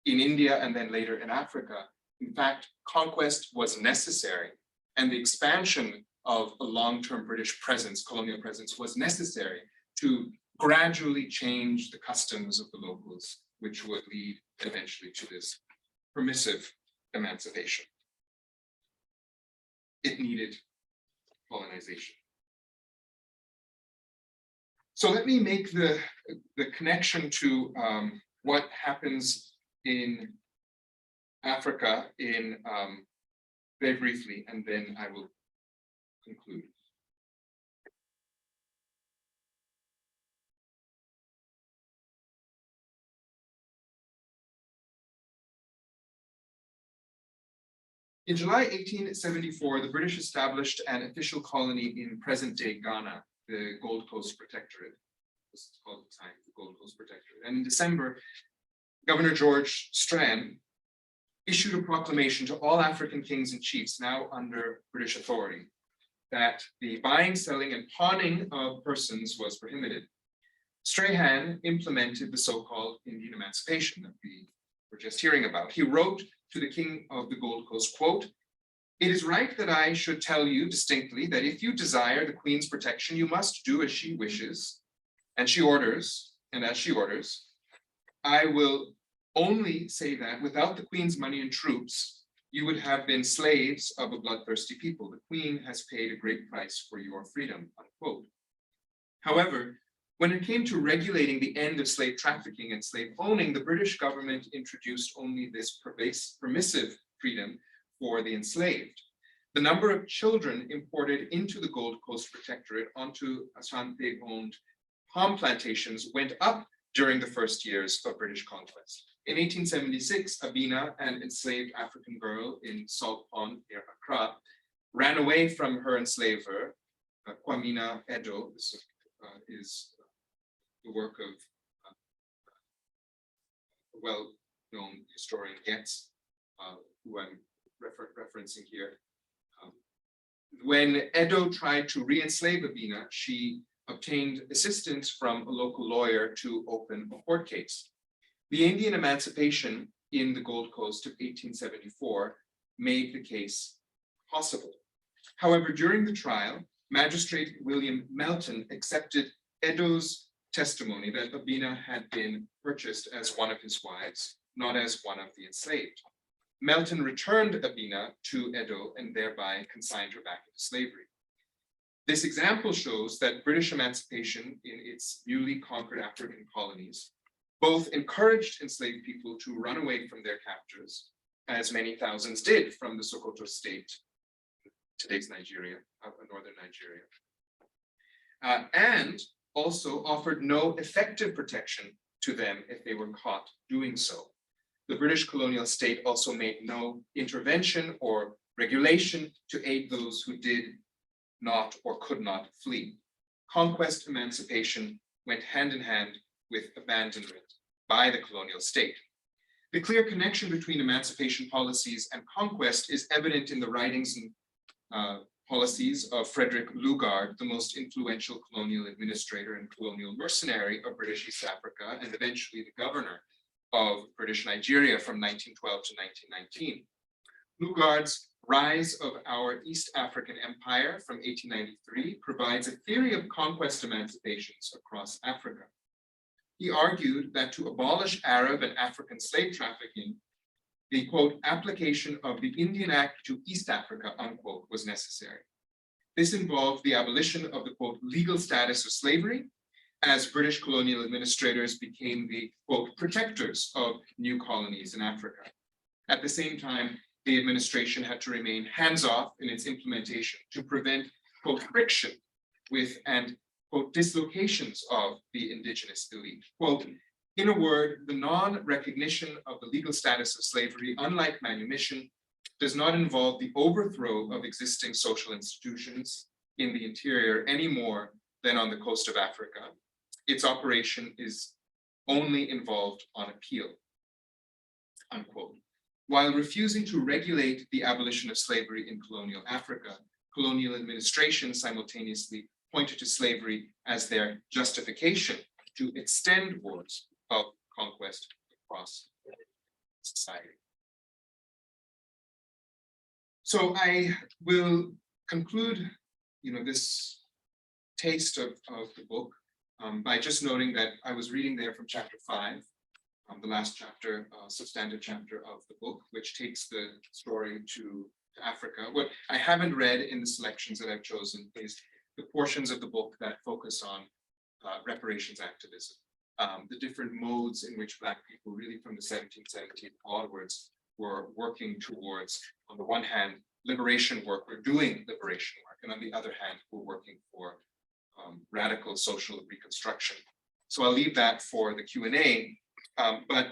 in India and then later in Africa, in fact, conquest was necessary, and the expansion of a long-term British presence, colonial presence, was necessary to gradually change the customs of the locals, which would lead eventually to this permissive emancipation. It needed colonization. So let me make the connection to what happens in Africa very briefly, and then I will conclude. In July 1874, the British established an official colony in present-day Ghana, the Gold Coast Protectorate. This is called at the time the Gold Coast Protectorate. And in December, Governor George Strachan issued a proclamation to all African kings and chiefs now under British authority that the buying, selling, and pawning of persons was prohibited. Strachan implemented the so-called Indian Emancipation that we were just hearing about. He wrote to the King of the Gold Coast, quote, "It is right that I should tell you distinctly that if you desire the Queen's protection, you must do as she wishes, and she orders, and as she orders. I will only say that without the Queen's money and troops, you would have been slaves of a bloodthirsty people. The Queen has paid a great price for your freedom," unquote. However, when it came to regulating the end of slave trafficking and slave owning, the British government introduced only this permissive freedom for the enslaved. The number of children imported into the Gold Coast Protectorate onto Asante-owned palm plantations went up during the first years of British conquest. In 1876, Abina, an enslaved African girl in Salt Pond near Accra, ran away from her enslaver, Kwamina Edo. This is the work of a well-known historian, Getz, who I'm referencing here. when Edo tried to re-enslave Abina, she obtained assistance from a local lawyer to open a court case. The Indian emancipation in the Gold Coast of 1874 made the case possible. However, during the trial, Magistrate William Melton accepted Edo's testimony that Abina had been purchased as one of his wives, not as one of the enslaved. Melton returned Abina to Edo and thereby consigned her back into slavery. This example shows that British emancipation in its newly conquered African colonies both encouraged enslaved people to run away from their captors, as many thousands did from the Sokoto state, today's Nigeria, northern Nigeria, and also offered no effective protection to them if they were caught doing so. The British colonial state also made no intervention or regulation to aid those who did not or could not flee. Conquest emancipation went hand in hand with abandonment by the colonial state. The clear connection between emancipation policies and conquest is evident in the writings and policies of Frederick Lugard, the most influential colonial administrator and colonial mercenary of British East Africa, and eventually the governor of British Nigeria from 1912 to 1919. Lugard's Rise of Our East African Empire from 1893 provides a theory of conquest emancipations across Africa. He argued that to abolish Arab and African slave trafficking, the quote, application of the Indian Act to East Africa, unquote, was necessary. This involved the abolition of the quote, legal status of slavery, as British colonial administrators became the quote, protectors of new colonies in Africa. At the same time, the administration had to remain hands-off in its implementation to prevent quote, friction with and quote, dislocations of the indigenous elite. Quote, in a word, the non-recognition of the legal status of slavery, unlike manumission, does not involve the overthrow of existing social institutions in the interior any more than on the coast of Africa. Its operation is only involved on appeal, unquote. While refusing to regulate the abolition of slavery in colonial Africa, colonial administration simultaneously pointed to slavery as their justification to extend wars of conquest across society. So I will conclude, this taste of the book by just noting that I was reading there from chapter 5, the last chapter, substantive chapter of the book, which takes the story to Africa. What I haven't read in the selections that I've chosen is the portions of the book that focus on reparations activism, the different modes in which Black people really from the 1770s onwards were working towards, on the one hand, liberation work, we're doing liberation work, and on the other hand, we're working for radical social reconstruction. So I'll leave that for the Q&A, but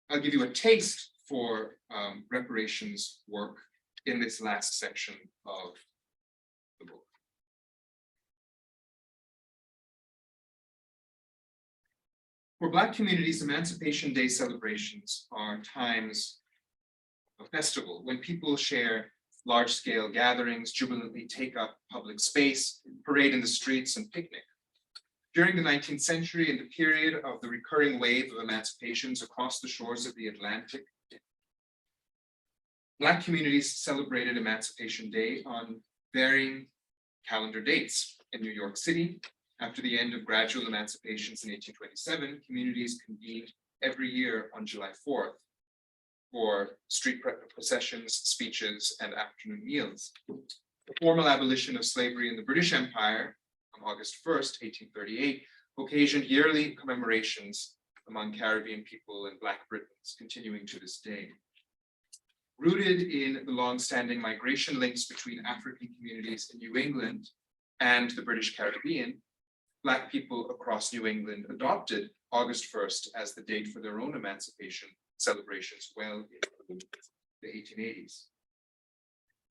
I'll give you a taste for reparations work in this last section of the book. For Black communities, Emancipation Day celebrations are times of festival when people share large-scale gatherings, jubilantly take up public space, parade in the streets, and picnic. During the 19th century, in the period of the recurring wave of emancipations across the shores of the Atlantic, Black communities celebrated Emancipation Day on varying calendar dates. In New York City, after the end of gradual emancipations in 1827, communities convened every year on July 4th for street processions, speeches, and afternoon meals. The formal abolition of slavery in the British Empire on August 1st, 1838, occasioned yearly commemorations among Caribbean people and Black Britons, continuing to this day. Rooted in the long-standing migration links between African communities in New England and the British Caribbean, Black people across New England adopted August 1st as the date for their own emancipation celebrations well into the 1880s.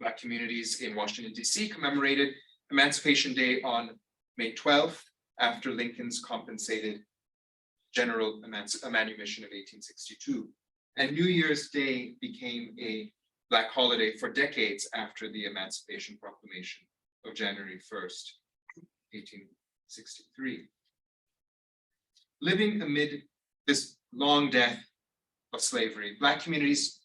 Black communities in Washington, D.C. commemorated Emancipation Day on May 12th after Lincoln's compensated general manumission of 1862. And New Year's Day became a Black holiday for decades after the Emancipation Proclamation of January 1st, 1863. Living amid this long death of slavery, Black communities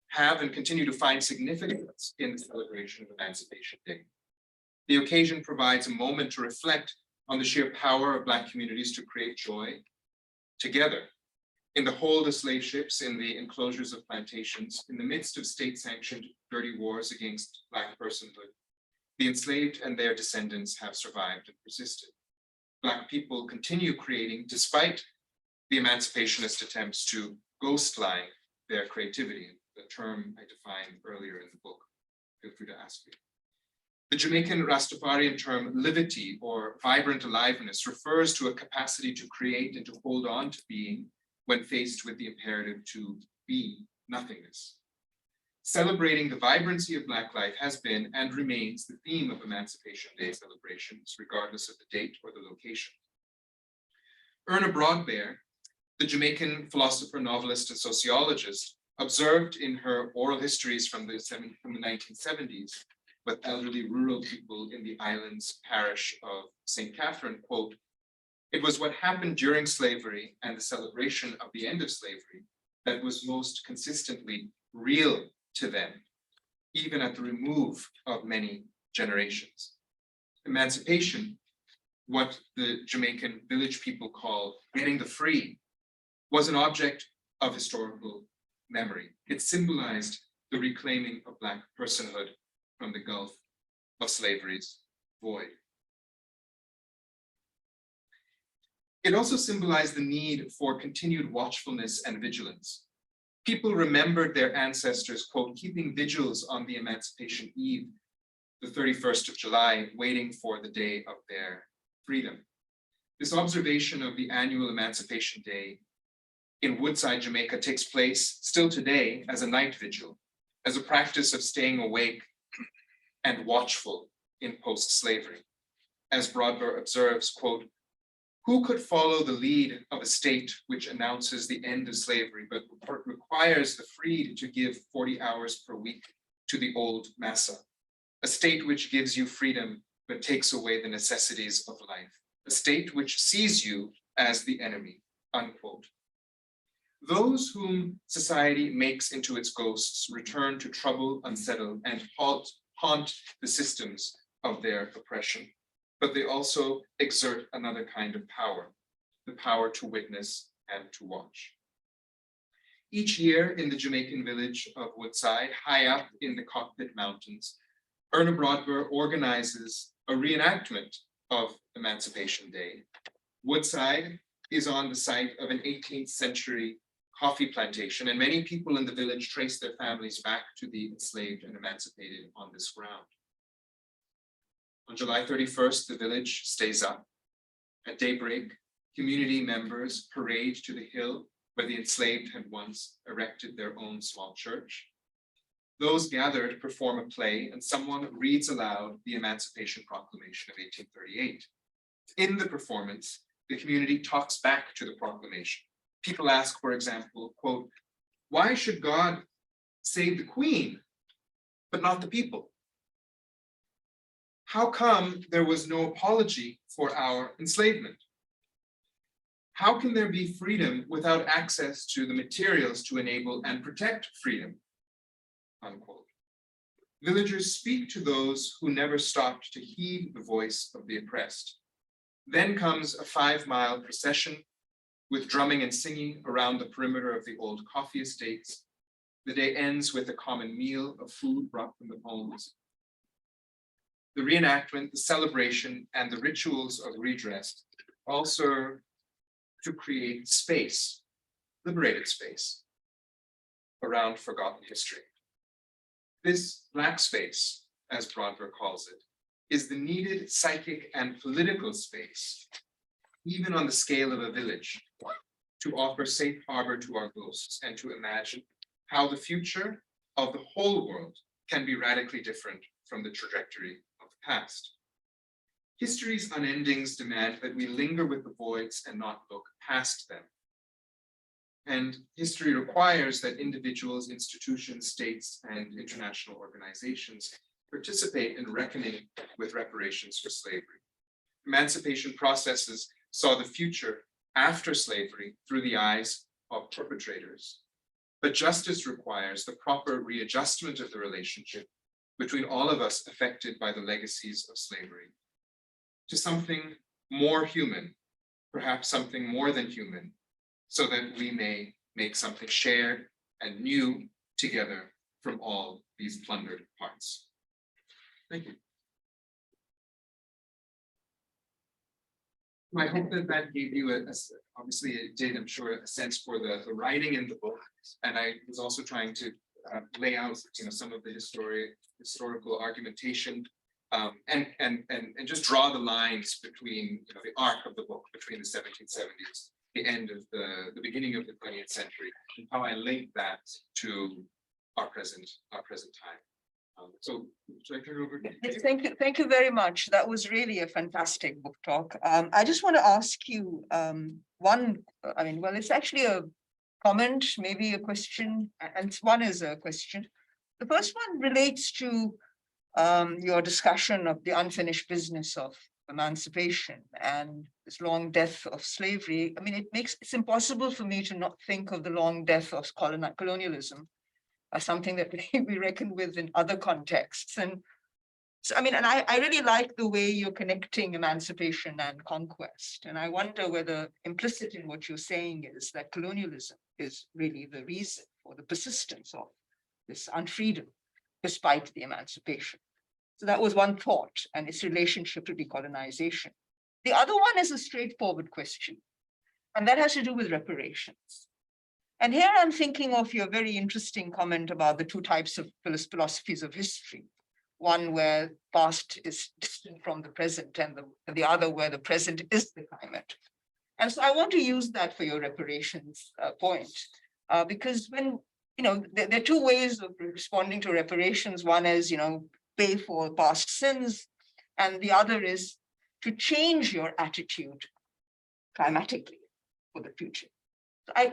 have and continue to find significance in the celebration of Emancipation Day. The occasion provides a moment to reflect on the sheer power of Black communities to create joy together in the hold of slave ships, in the enclosures of plantations, in the midst of state-sanctioned dirty wars against Black personhood. The enslaved and their descendants have survived and persisted. Black people continue creating despite the emancipationist attempts to ghostline their creativity, the term I defined earlier in the book. Feel free to ask me. The Jamaican Rastafarian term livity or vibrant aliveness refers to a capacity to create and to hold on to being when faced with the imperative to be nothingness. Celebrating the vibrancy of Black life has been and remains the theme of Emancipation Day celebrations, regardless of the date or the location. Erna Broadbear, the Jamaican philosopher, novelist, and sociologist, observed in her oral histories from the 1970s with elderly rural people in the island's parish of St. Catherine, quote, "It was what happened during slavery and the celebration of the end of slavery that was most consistently real to them, even at the remove of many generations. Emancipation, what the Jamaican village people call getting the free, was an object of historical memory. It symbolized the reclaiming of Black personhood from the gulf of slavery's void. It also symbolized the need for continued watchfulness and vigilance. People remembered their ancestors, quote, keeping vigils on the Emancipation Eve, the 31st of July, waiting for the day of their freedom. This observation of the annual Emancipation Day in Woodside, Jamaica takes place still today as a night vigil, as a practice of staying awake and watchful in post-slavery. As Broadbear observes, quote, "Who could follow the lead of a state which announces the end of slavery, but requires the freed to give 40 hours per week to the old massa? A state which gives you freedom, but takes away the necessities of life. A state which sees you as the enemy," unquote. Those whom society makes into its ghosts return to trouble, unsettle, and haunt the systems of their oppression. But they also exert another kind of power, the power to witness and to watch. Each year in the Jamaican village of Woodside, high up in the Cockpit Mountains, Erna Broadbear organizes a reenactment of Emancipation Day. Woodside is on the site of an 18th century coffee plantation, and many people in the village trace their families back to the enslaved and emancipated on this ground. On July 31st, the village stays up. At daybreak, community members parade to the hill where the enslaved had once erected their own small church. Those gathered perform a play, and someone reads aloud the Emancipation Proclamation of 1838. In the performance, the community talks back to the proclamation. People ask, for example, quote, "Why should God save the Queen, but not the people? How come there was no apology for our enslavement? How can there be freedom without access to the materials to enable and protect freedom?" Unquote. Villagers speak to those who never stopped to heed the voice of the oppressed. Then comes a 5-mile procession with drumming and singing around the perimeter of the old coffee estates. The day ends with a common meal of food brought from the homes. The reenactment, the celebration, and the rituals of redress all serve to create space, liberated space, around forgotten history. This Black space, as Broadbear calls it, is the needed psychic and political space, even on the scale of a village, to offer safe harbor to our ghosts and to imagine how the future of the whole world can be radically different from the trajectory of the past. History's unendings demand that we linger with the voids and not look past them. And history requires that individuals, institutions, states, and international organizations participate in reckoning with reparations for slavery. Emancipation processes saw the future after slavery through the eyes of perpetrators. But justice requires the proper readjustment of the relationship between all of us affected by the legacies of slavery to something more human, perhaps something more than human, so that we may make something shared and new together from all these plundered parts. Thank you. I hope that that gave you obviously it did, I'm sure, a sense for the writing in the book. And I was also trying to lay out, some of the historical argumentation and just draw the lines between, the arc of the book between the 1770s, the end of the beginning of the 20th century, and how I link that to our present time. So should I turn it over to you? Thank you very much. That was really a fantastic book talk. I just want to ask you it's actually a comment, maybe a question, and one is a question. The first one relates to your discussion of the unfinished business of emancipation and this long death of slavery. I mean, it's impossible for me to not think of the long death of colonialism as something that we reckon with in other contexts. And so, I really like the way you're connecting emancipation and conquest. And I wonder whether implicit in what you're saying is that colonialism is really the reason for the persistence of this unfreedom, despite the emancipation. So that was one thought, and its relationship to decolonization. The other one is a straightforward question, and that has to do with reparations. And here I'm thinking of your very interesting comment about the two types of philosophies of history. One where past is distant from the present, and the other where the present is the climate. And so I want to use that for your reparations point, because when, there are two ways of responding to reparations. One is, pay for past sins, and the other is to change your attitude climatically for the future.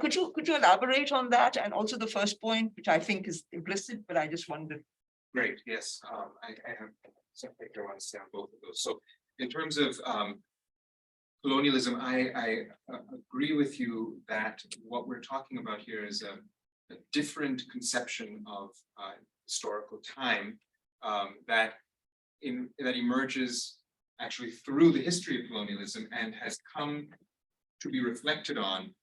Could you elaborate on that? And also the first point, which I think is implicit, but I just wondered. Great, yes. I have something I want to say on both of those. So in terms of colonialism, I agree with you that what we're talking about here is a different conception of historical time that emerges actually through the history of colonialism and has come to be reflected on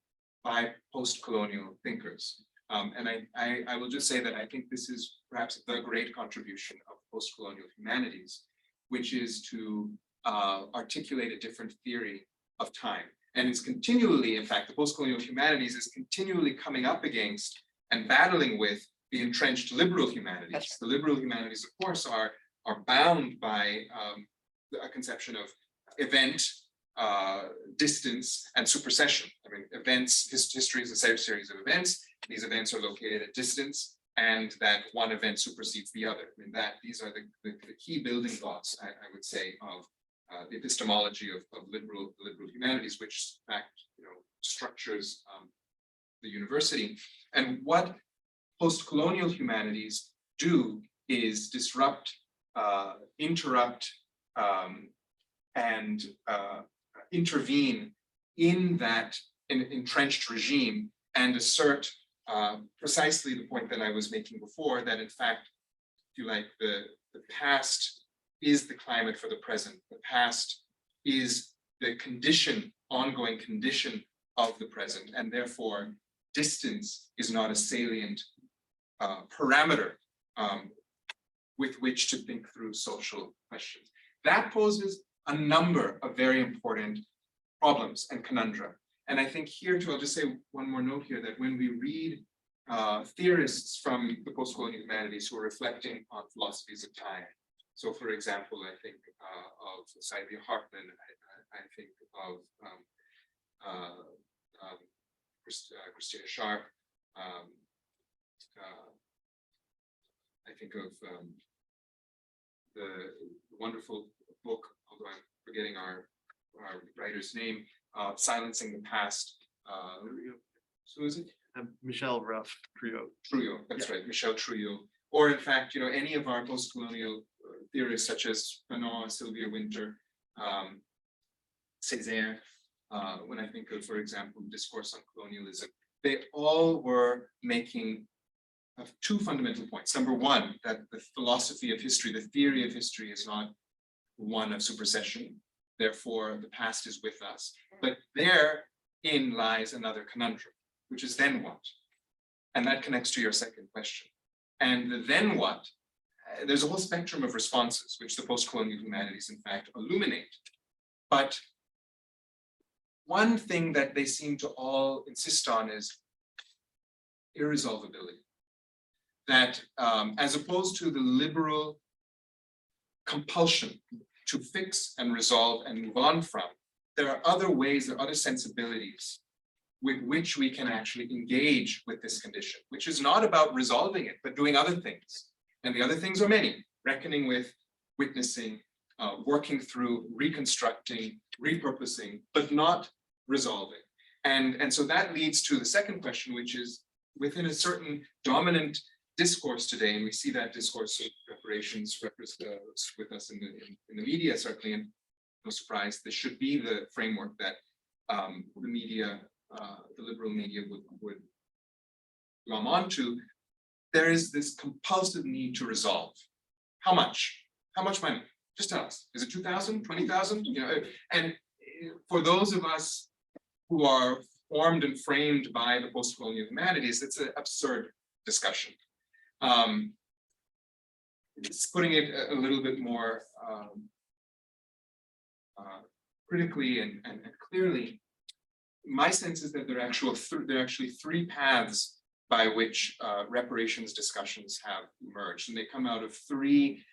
by post-colonial thinkers. And I will just say that I think this is perhaps the great contribution of post-colonial humanities, which is to articulate a different theory of time. And it's continually, in fact, the post-colonial humanities is continually coming up against and battling with the entrenched liberal humanities. Right. The liberal humanities, of course, are bound by a conception of event, distance, and supersession. I mean, events, history is a series of events. These events are located at distance, and that one event supersedes the other. I mean, these are the key building blocks, I would say, of the epistemology of liberal humanities, which in fact, structures the university. And what post-colonial humanities do is disrupt, interrupt, and intervene in that entrenched regime and assert precisely the point that I was making before, that in fact, if you like, the past is the climate for the present. The past is the ongoing condition of the present, and therefore distance is not a salient parameter with which to think through social questions. That poses a number of very important problems and conundra. And I think here too, I'll just say one more note here, that when we read theorists from the post-colonial humanities who are reflecting on philosophies of time. So for example, I think of Sylvia Hartman, I think of Christina Sharp, I think of the wonderful book, although I'm forgetting our writer's name, Silencing the Past. So is it? Michelle Ruff Trio. Trujillo, that's right, Michel Trujillo. Or in fact, any of our post-colonial theorists such as Fanon, Sylvia Wynter, Césaire, when I think of, for example, Discourse on Colonialism, they all were making two fundamental points. Number one, that the philosophy of history, the theory of history is not one of supersession. Therefore, the past is with us. But therein lies another conundrum, which is then what? And that connects to your second question. And the then what? There's a whole spectrum of responses, which the post-colonial humanities, in fact, illuminate. But one thing that they seem to all insist on is irresolvability. That as opposed to the liberal compulsion to fix and resolve and move on from, there are other ways, there are other sensibilities with which we can actually engage with this condition, which is not about resolving it, but doing other things. And the other things are many: reckoning with, witnessing, working through, reconstructing, repurposing, but not resolving. And so that leads to the second question, which is within a certain dominant discourse today, and we see that discourse of reparations with us in the media, certainly, and no surprise, this should be the framework that the media, the liberal media would glom onto. There is this compulsive need to resolve. How much? How much money? Just tell us. Is it 2,000, 20,000? And for those of us who are formed and framed by the post-colonial humanities, it's an absurd discussion. It's putting it a little bit more critically and clearly. My sense is that there are actually three paths by which reparations discussions have emerged, and they come out of three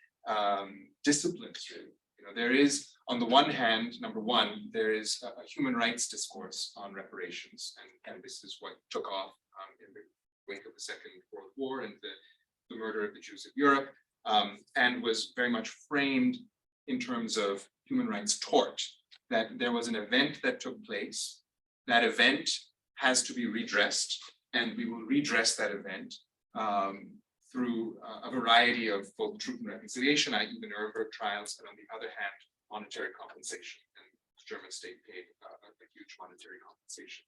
disciplines. Really. There is, on the one hand, number one, there is a human rights discourse on reparations, and this is what took off in the wake of the Second World War and the murder of the Jews of Europe, and was very much framed in terms of human rights tort, that there was an event that took place, that event has to be redressed, and we will redress that event through a variety of both truth and reconciliation, i.e. the Nuremberg trials, and on the other hand, monetary compensation. And the German state paid a huge monetary compensation.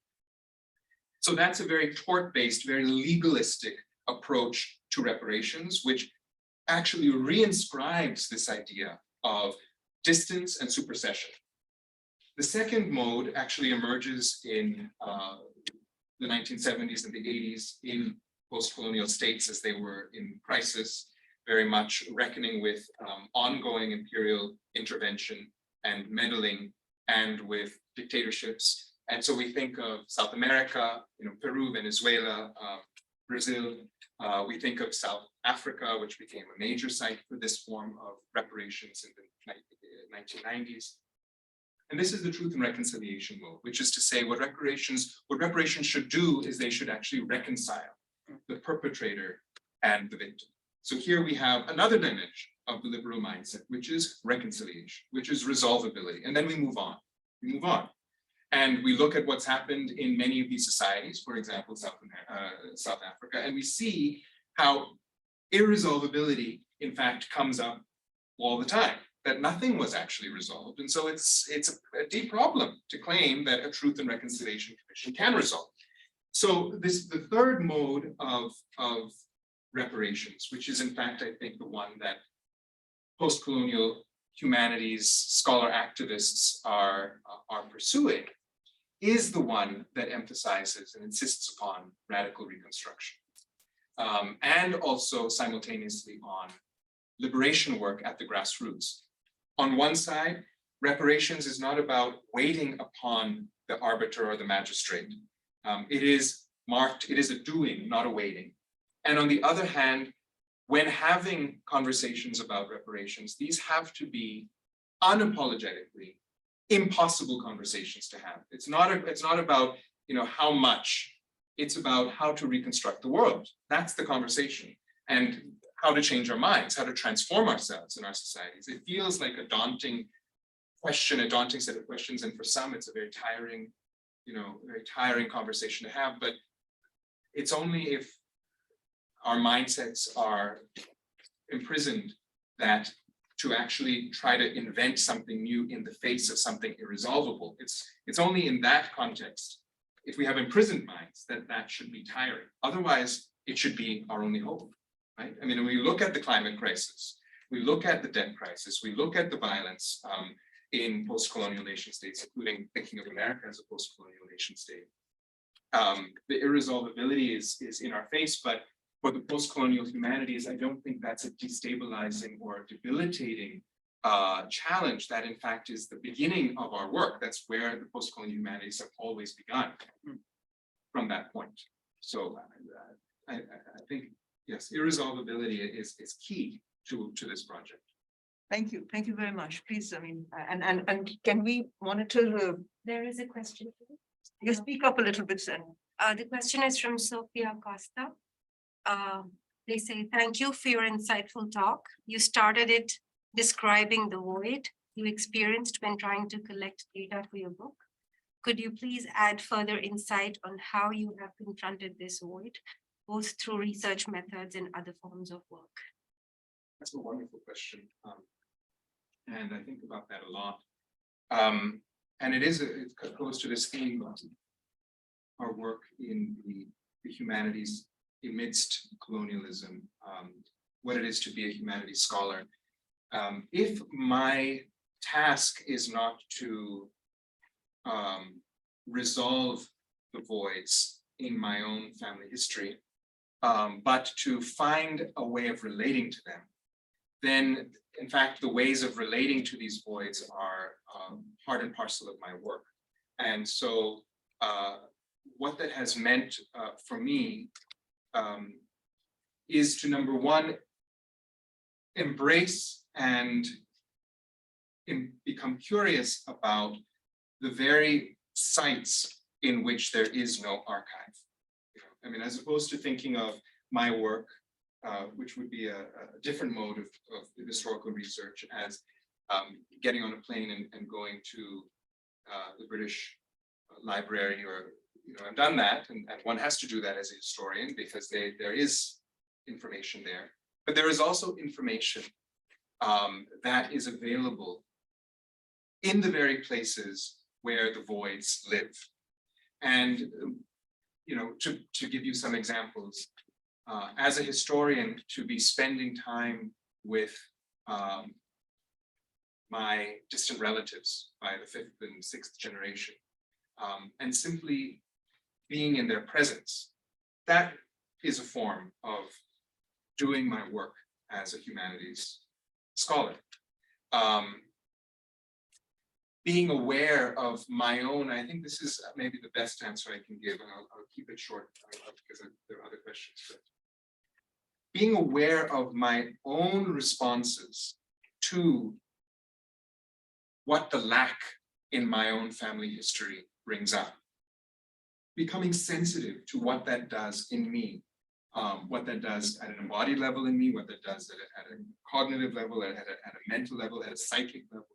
So that's a very tort-based, very legalistic approach to reparations, which actually reinscribes this idea of distance and supersession. The second mode actually emerges in the 1970s and the 80s in post-colonial states as they were in crisis, very much reckoning with ongoing imperial intervention and meddling and with dictatorships. And so we think of South America, Peru, Venezuela, Brazil. We think of South Africa, which became a major site for this form of reparations in the 1990s. And this is the truth and reconciliation mode, which is to say what reparations should do is they should actually reconcile the perpetrator and the victim. So here we have another dimension of the liberal mindset, which is reconciliation, which is resolvability. And then we move on. We move on. And we look at what's happened in many of these societies, for example, South Africa, and we see how irresolvability, in fact, comes up all the time, that nothing was actually resolved. And so it's a deep problem to claim that a Truth and Reconciliation Commission can resolve. So the third mode of reparations, which is in fact, I think, the one that post-colonial humanities scholar activists are pursuing, is the one that emphasizes and insists upon radical reconstruction, and also simultaneously on liberation work at the grassroots. On one side, reparations is not about waiting upon the arbiter or the magistrate. It is a doing, not a waiting. And on the other hand, when having conversations about reparations, these have to be unapologetically impossible conversations to have. It's not about how much, it's about how to reconstruct the world. That's the conversation. And how to change our minds, how to transform ourselves in our societies. It feels like a daunting question, a daunting set of questions, and for some it's a very tiring, very tiring conversation to have. But it's only if our mindsets are imprisoned that to actually try to invent something new in the face of something irresolvable. It's only in that context, if we have imprisoned minds, that should be tiring. Otherwise, it should be our only hope, right? I mean, when we look at the climate crisis, we look at the debt crisis, we look at the violence in post-colonial nation states, including thinking of America as a post-colonial nation state. The irresolvability is in our face, but for the post-colonial humanities, I don't think that's a destabilizing or debilitating challenge. That in fact is the beginning of our work. That's where the post-colonial humanities have always begun from that point. So I think, yes, irresolvability is key to this project. Thank you. Thank you very much. Please, I mean, and can we monitor, There is a question. you speak up a little bit, and The question is from Sophia Costa. They say, thank you for your insightful talk. You started it describing the void you experienced when trying to collect data for your book. Could you please add further insight on how you have confronted this void, both through research methods and other forms of work? That's a wonderful question. And I think about that a lot. And it goes to this theme of our work in the humanities amidst colonialism, what it is to be a humanities scholar. If my task is not to resolve the voids in my own family history, but to find a way of relating to them, then in fact, the ways of relating to these voids are part and parcel of my work. And so what that has meant for me is to, number one, embrace and become curious about the very sites in which there is no archive. I mean, as opposed to thinking of my work, which would be a different mode of historical research, as getting on a plane and going to the British Library, or I've done that, and one has to do that as a historian because there is information there, but there is also information that is available in the very places where the voids live. And to give you some examples, as a historian, to be spending time with my distant relatives by the 5th and 6th generation, and simply being in their presence, that is a form of doing my work as a humanities scholar. Being aware of my own, I think this is maybe the best answer I can give, and I'll keep it short because there are other questions. But being aware of my own responses to what the lack in my own family history brings up. Becoming sensitive to what that does in me, what that does at an embodied level in me, what that does at a cognitive level, at a mental level, at a psychic level.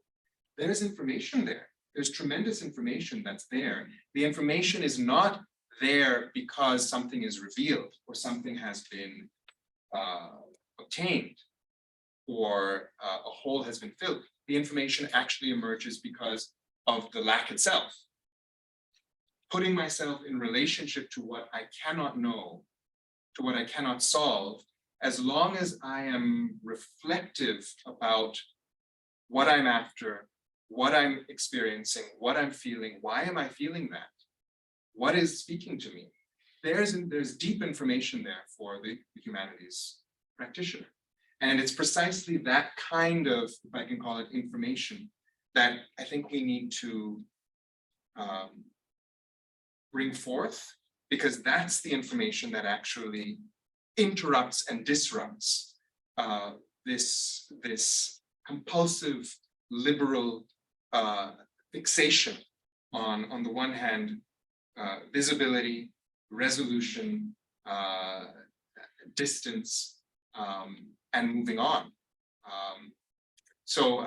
There's information there. There's tremendous information that's there. The information is not there because something is revealed or something has been obtained or a hole has been filled. The information actually emerges because of the lack itself. Putting myself in relationship to what I cannot know, to what I cannot solve, as long as I am reflective about what I'm after, what I'm experiencing, what I'm feeling, why am I feeling that? What is speaking to me? There's deep information there for the humanities practitioner. And it's precisely that kind of, if I can call it, information that I think we need to bring forth, because that's the information that actually interrupts and disrupts this compulsive liberal fixation on the one hand, visibility, resolution, distance, and moving on. So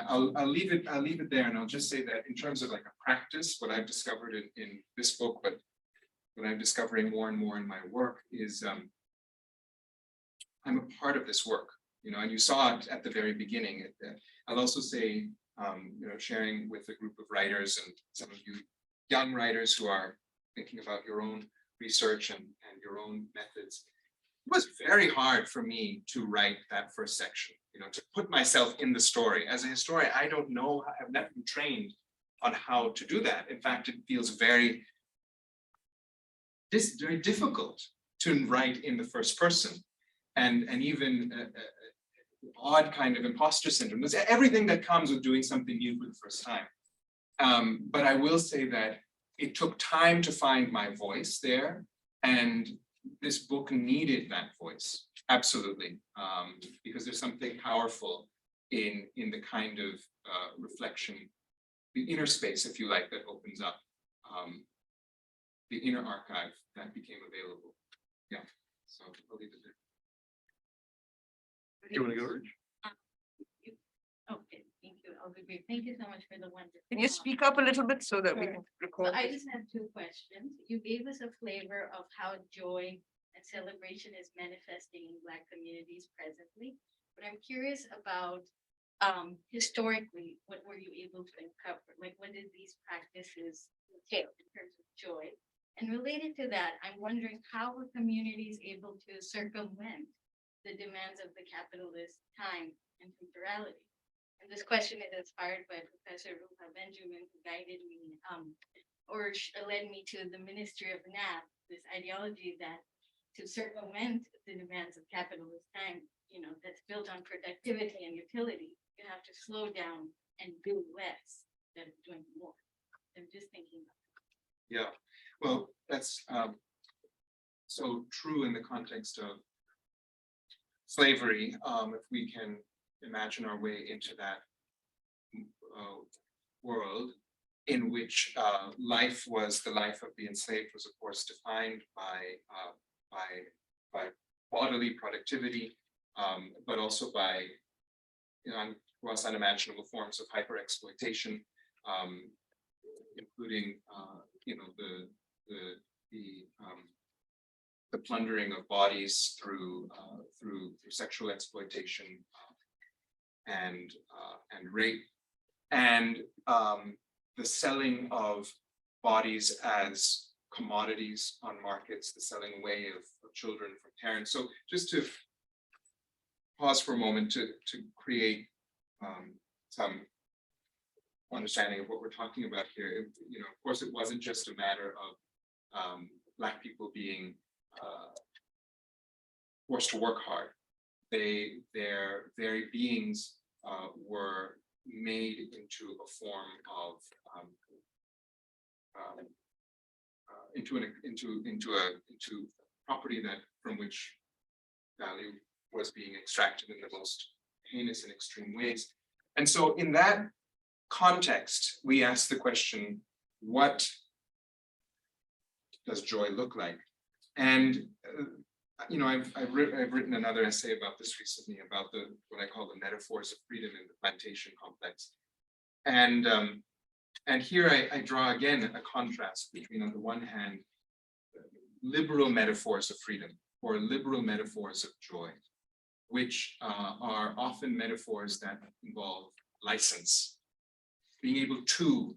I'll leave it there, and I'll just say that in terms of like a practice, what I've discovered in this book, but what I'm discovering more and more in my work is I'm a part of this work, you know, and you saw it at the very beginning. I'll also say, you know, sharing with a group of writers and some of you young writers who are thinking about your own research and your own methods. It was very hard for me to write that first section, you know, to put myself in the story. As a historian, I don't know, I've never been trained on how to do that. In fact, it feels very difficult to write in the first person, and even odd kind of imposter syndrome. There's everything that comes with doing something new for the first time. But I will say that it took time to find my voice there, and this book needed that voice, absolutely, because there's something powerful in the kind of reflection, the inner space, if you like, that opens up, the inner archive that became available. Yeah, so I'll leave it there. Do you want to go, Rich? Okay, thank you. I'll be brief. Thank you so much for the wonderful. Can you speak up a little bit so that we Sure. can So record? I just have two questions. You gave us a flavor of how joy and celebration is manifesting in Black communities presently. But I'm curious about historically, what were you able to uncover? Like, what did these practices entail in terms of joy? And related to that, I'm wondering how were communities able to circumvent the demands of the capitalist time and temporality? And this question is inspired by Professor Ruha Benjamin, who guided me or led me to the Ministry of NAP, this ideology that to circumvent the demands of capitalist time, you know, that's built on productivity and utility, you have to slow down and do less than doing more. I'm just thinking about that. Yeah, well, that's so true in the context of slavery. If we can imagine our way into that world in which life was, the life of the enslaved was, of course, defined by bodily productivity, but also by, you know, almost unimaginable forms of hyper-exploitation, including, you know, the plundering of bodies through sexual exploitation and rape, and the selling of bodies as commodities on markets, the selling away of children from parents. So just to pause for a moment to create some understanding of what we're talking about here. You know, of course, it wasn't just a matter of Black people being forced to work hard. Their very beings were made into a form of into property that from which value was being extracted in the most heinous and extreme ways. And so in that context, we ask the question, what does joy look like? And you know, I've written another essay about this recently, about what I call the metaphors of freedom in the plantation complex. And here I draw again a contrast between, on the one hand, liberal metaphors of freedom or liberal metaphors of joy, which are often metaphors that involve license, being able to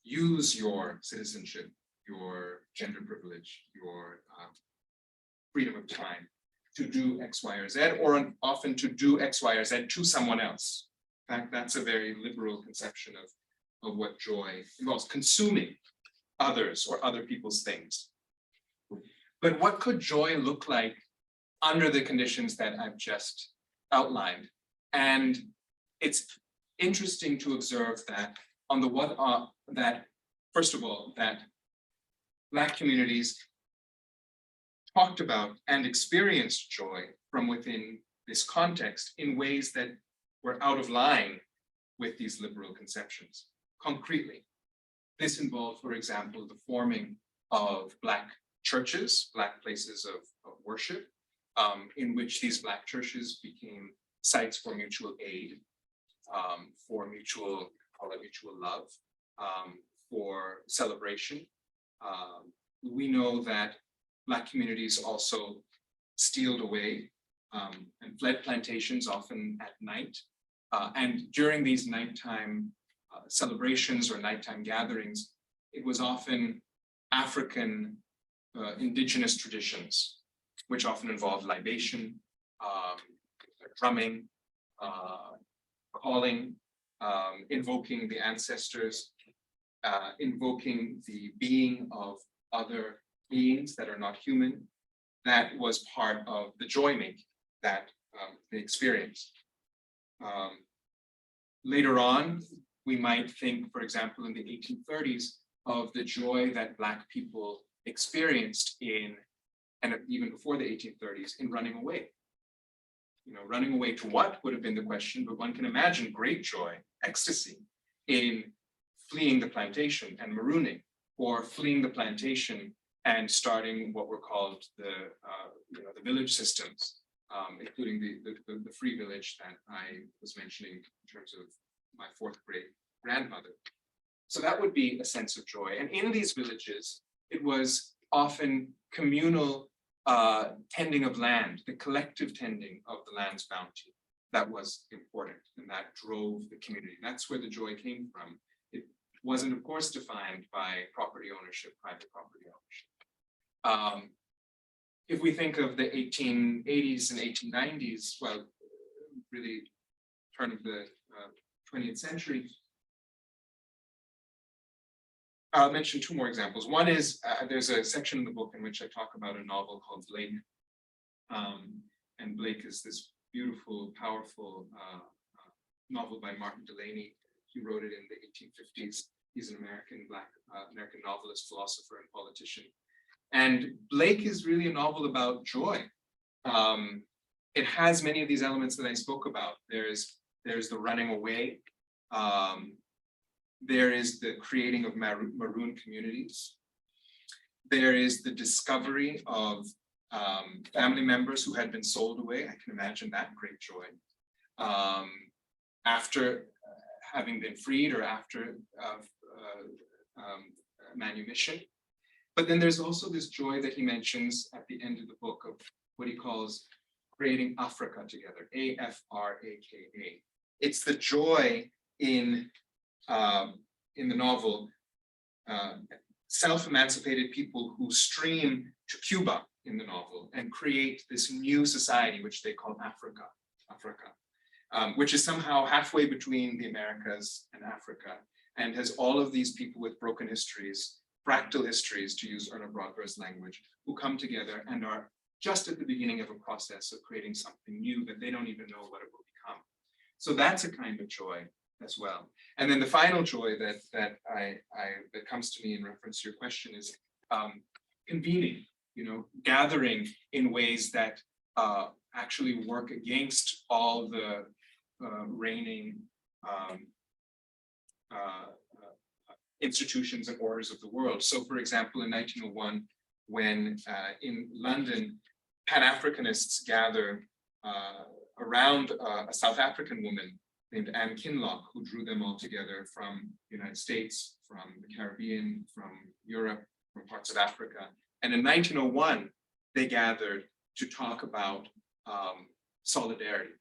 use your citizenship, your gender privilege, your freedom of time to do X, Y, or Z, or often to do X, Y, or Z to someone else. In fact, that's a very liberal conception of what joy involves, consuming others or other people's things. But what could joy look like under the conditions that I've just outlined? And it's interesting to observe that on the one, that first of all, that Black communities talked about and experienced joy from within this context in ways that were out of line with these liberal conceptions. Concretely, this involved, for example, the forming of Black churches, Black places of worship, in which these Black churches became sites for mutual aid, for mutual love, for celebration, we know that Black communities also stealed away and fled plantations, often at night. And during these nighttime celebrations or nighttime gatherings, it was often African indigenous traditions, which often involved libation, drumming, calling, invoking the ancestors, invoking the being of other beings that are not human. That was part of the joy making that they experienced. Later on, we might think, for example, in the 1830s, of the joy that Black people experienced in, and even before the 1830s, in running away. You know, running away to what would have been the question, but one can imagine great joy, ecstasy, in fleeing the plantation and marooning, or fleeing the plantation and starting what were called the village systems, including the free village that I was mentioning in terms of my fourth grade grandmother. So that would be a sense of joy. And in these villages, it was often communal tending of land, the collective tending of the land's bounty that was important, and that drove the community. That's where the joy came from. It wasn't, of course, defined by property ownership, private property ownership. If we think of the 1880s and 1890s, well, really turn of the 20th century, I'll mention two more examples. One is, there's a section in the book in which I talk about a novel called Blake. And Blake is this beautiful, powerful novel by Martin Delany. He wrote it in the 1850s. He's an American novelist, philosopher, and politician. And Blake is really a novel about joy. It has many of these elements that I spoke about. There's the running away. There is the creating of maroon communities. There is the discovery of family members who had been sold away. I can imagine that great joy. After having been freed or after manumission. But then there's also this joy that he mentions at the end of the book of what he calls creating Africa together, A-F-R-A-K-A. It's the joy in the novel, self-emancipated people who stream to Cuba in the novel and create this new society, which they call Africa, which is somehow halfway between the Americas and Africa, and has all of these people with broken histories, fractal histories, to use Erna Brodber's language, who come together and are just at the beginning of a process of creating something new that they don't even know what it will become. So that's a kind of joy as well. And then the final joy that comes to me in reference to your question is convening, gathering in ways that actually work against all the reigning institutions and orders of the world. So for example, in 1901, when in London, Pan-Africanists gather around a South African woman named Anne Kinloch, who drew them all together from the United States, from the Caribbean, from Europe, from parts of Africa. And in 1901, they gathered to talk about solidarity.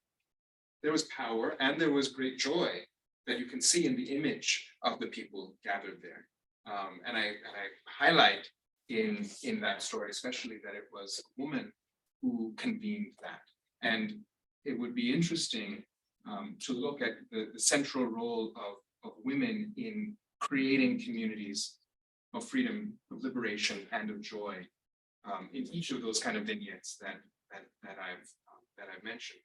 There was power and there was great joy that you can see in the image of the people gathered there. And I highlight in that story, especially that it was a woman who convened that. And it would be interesting to look at the central role of women in creating communities of freedom, of liberation, and of joy in each of those kind of vignettes that I've mentioned.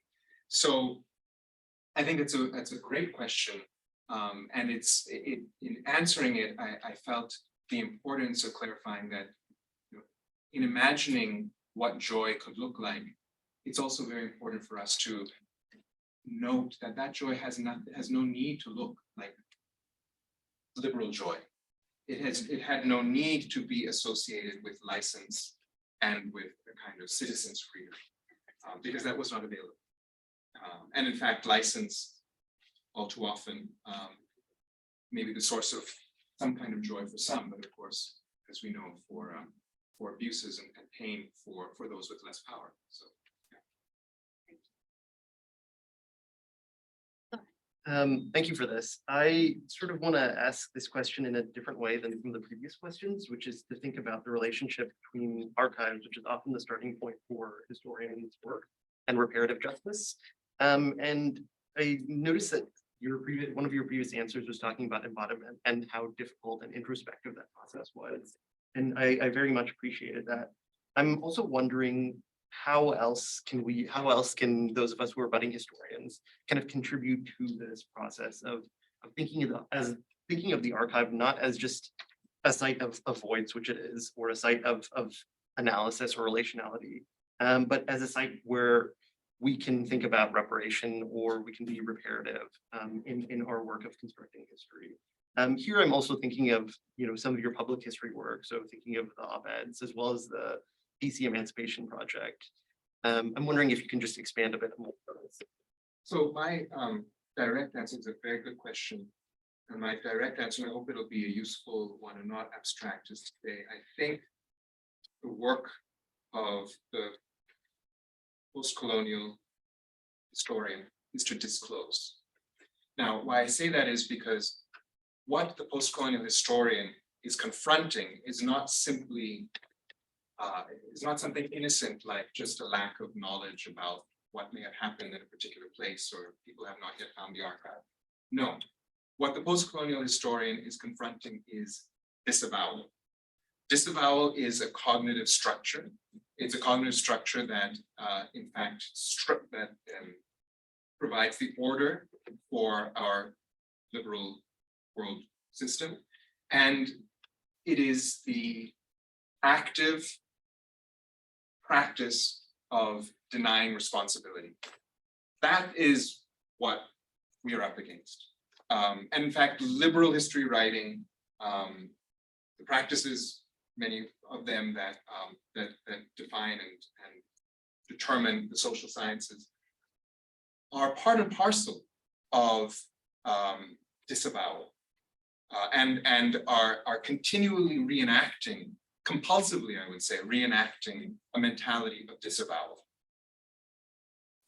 So I think that's a great question, and in answering it, I felt the importance of clarifying that in imagining what joy could look like, it's also very important for us to note that joy has no need to look like liberal joy. It had no need to be associated with license and with a kind of citizen's freedom, because that was not available. And in fact, license all too often may be the source of some kind of joy for some, but of course, as we know, for for abuses and pain for those with less power. So. Thank you for this. I sort of want to ask this question in a different way than from the previous questions, which is to think about the relationship between archives, which is often the starting point for historians' work, and reparative justice. And I noticed that one of your previous answers was talking about embodiment and how difficult and introspective that process was. And I very much appreciated that. I'm also wondering how else can those of us who are budding historians kind of contribute to this process of thinking of the archive not as just a site of voids, which it is, or a site of analysis or relationality, but as a site where we can think about reparation, or we can be reparative in our work of constructing history. Here I'm also thinking of some of your public history work, so thinking of the op-eds as well as the DC Emancipation Project. I'm wondering if you can just expand a bit more. So my direct answer is a very good question. And my direct answer, and I hope it'll be a useful one and not abstract, is to say, I think the work of the post-colonial historian is to disclose. Now, why I say that is because what the post-colonial historian is confronting is not simply it's not something innocent like just a lack of knowledge about what may have happened in a particular place or people have not yet found the archive. No, what the post-colonial historian is confronting is disavowal. Disavowal is a cognitive structure. It's a cognitive structure that, in fact, provides the order for our liberal world system. And it is the active practice of denying responsibility. That is what we are up against. And in fact, liberal history writing, the practices, many of them that define and determine the social sciences, are part and parcel of disavowal, and are continually reenacting, compulsively, I would say, reenacting a mentality of disavowal.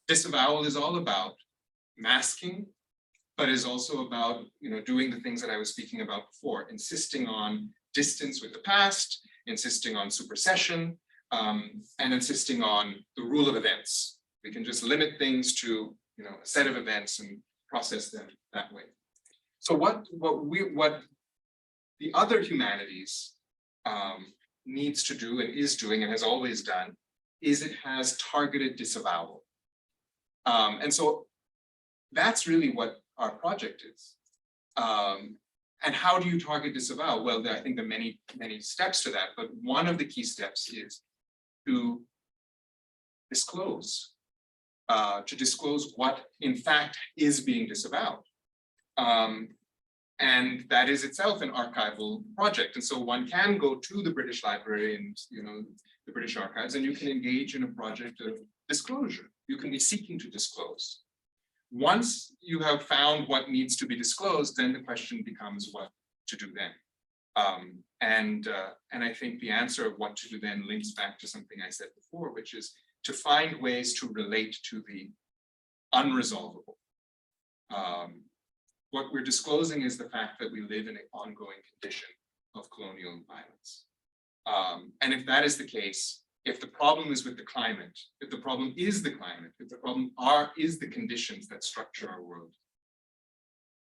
Disavowal is all about masking, but is also about doing the things that I was speaking about before, insisting on distance with the past, insisting on supersession, and insisting on the rule of events. We can just limit things to a set of events and process them that way. So what the other humanities needs to do and is doing and has always done is it has targeted disavowal. And so that's really what our project is. And how do you target disavowal? Well, I think there are many, many steps to that, but one of the key steps is to disclose what in fact is being disavowed. And that is itself an archival project. And so one can go to the British Library and the British Archives, and you can engage in a project of disclosure. You can be seeking to disclose. Once you have found what needs to be disclosed, then the question becomes what to do then. And I think the answer of what to do then links back to something I said before, which is to find ways to relate to the unresolvable. What we're disclosing is the fact that we live in an ongoing condition of colonial violence. And if that is the case, if the problem is with the climate, if the problem is the climate, if the problem is the conditions that structure our world,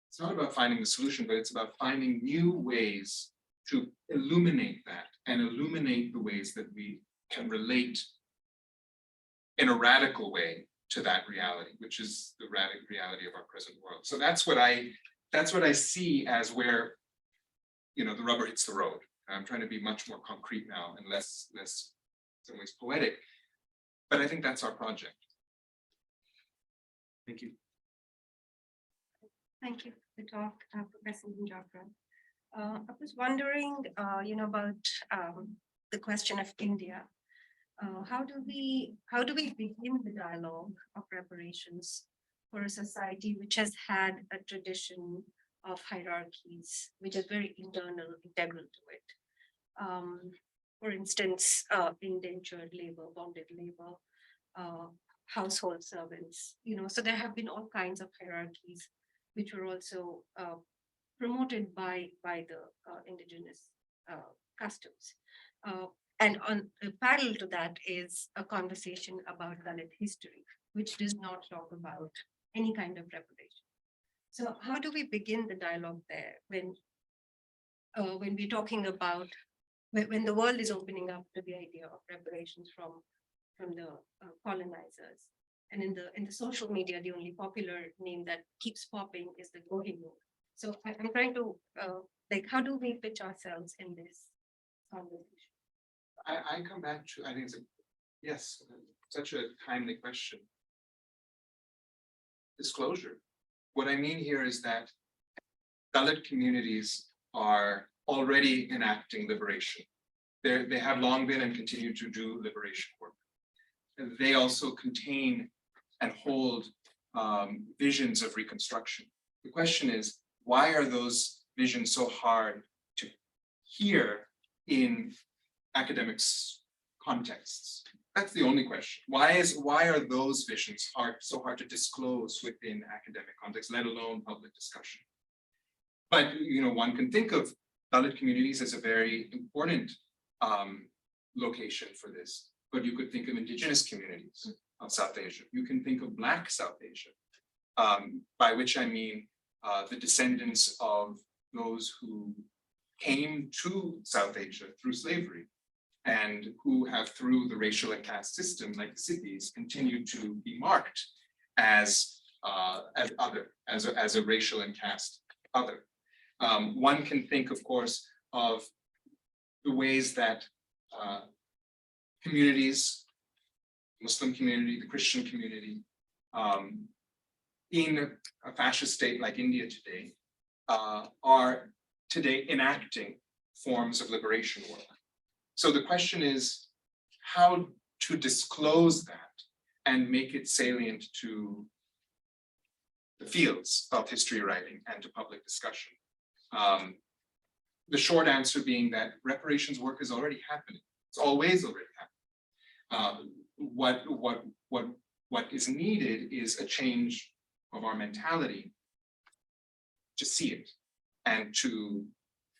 it's not about finding the solution, but it's about finding new ways to illuminate that and illuminate the ways that we can relate in a radical way to that reality, which is the radical reality of our present world. So that's what I see as where the rubber hits the road. I'm trying to be much more concrete now and less in some ways poetic, but I think that's our project. Thank you. Thank you for the talk, Professor Manjapra. I was wondering, about the question of India. How do we begin the dialogue of reparations for a society which has had a tradition of hierarchies, which is very integral to it? for instance, indentured labor, bonded labor, household servants, so there have been all kinds of hierarchies which were also promoted by the indigenous customs. And on parallel to that is a conversation about Dalit history, which does not talk about any kind of reparation. So how do we begin the dialogue there when we're talking about when the world is opening up to the idea of reparations from the colonizers, and in the social media, the only popular name that keeps popping is the Kohinoor. So I'm trying to like, how do we pitch ourselves in this conversation? I come back to, I think it's yes, such a timely question. Disclosure. What I mean here is that Dalit communities are already enacting liberation. They have long been and continue to do liberation work. And they also contain and hold visions of reconstruction. The question is, why are those visions so hard to hear in academics contexts? That's the only question. Why are those visions so hard to disclose within academic context, let alone public discussion? But one can think of Dalit communities as a very important location for this. But you could think of indigenous communities of South Asia. You can think of Black South Asia, by which I mean the descendants of those who came to South Asia through slavery, and who have, through the racial and caste system, like the cities, continued to be marked as other, as a racial and caste other. One can think, of course, of the ways that communities, Muslim community, the Christian community, in a fascist state like India today, are today enacting forms of liberation work. So the question is how to disclose that and make it salient to the fields of history writing and to public discussion. The short answer being that reparations work is already happening. It's always already happening. What is needed is a change of our mentality to see it and to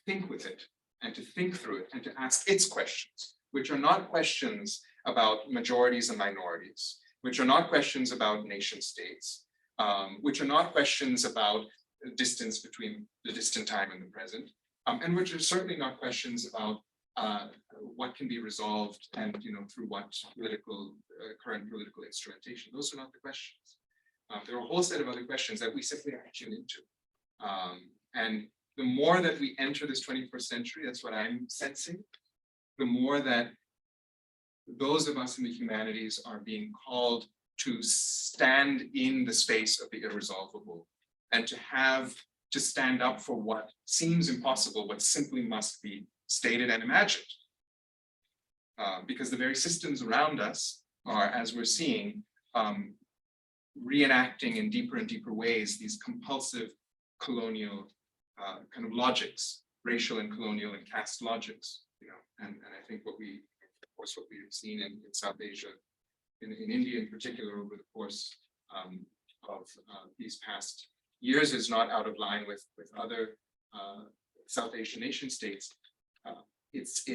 think with it and to think through it and to ask its questions, which are not questions about majorities and minorities, which are not questions about nation states, which are not questions about the distance between the distant time and the present, and which are certainly not questions about what can be resolved and through what current political instrumentation. Those are not the questions. There are a whole set of other questions that we simply aren't tuned into. And the more that we enter this 21st century, that's what I'm sensing, the more that those of us in the humanities are being called to stand in the space of the irresolvable and to stand up for what seems impossible, what simply must be stated and imagined. Because the very systems around us are, as we're seeing, reenacting in deeper and deeper ways these compulsive colonial kind of logics, racial and colonial and caste logics, and I think what we've seen in South Asia, in India in particular, over the course of these past years is not out of line with other South Asian nation states. It's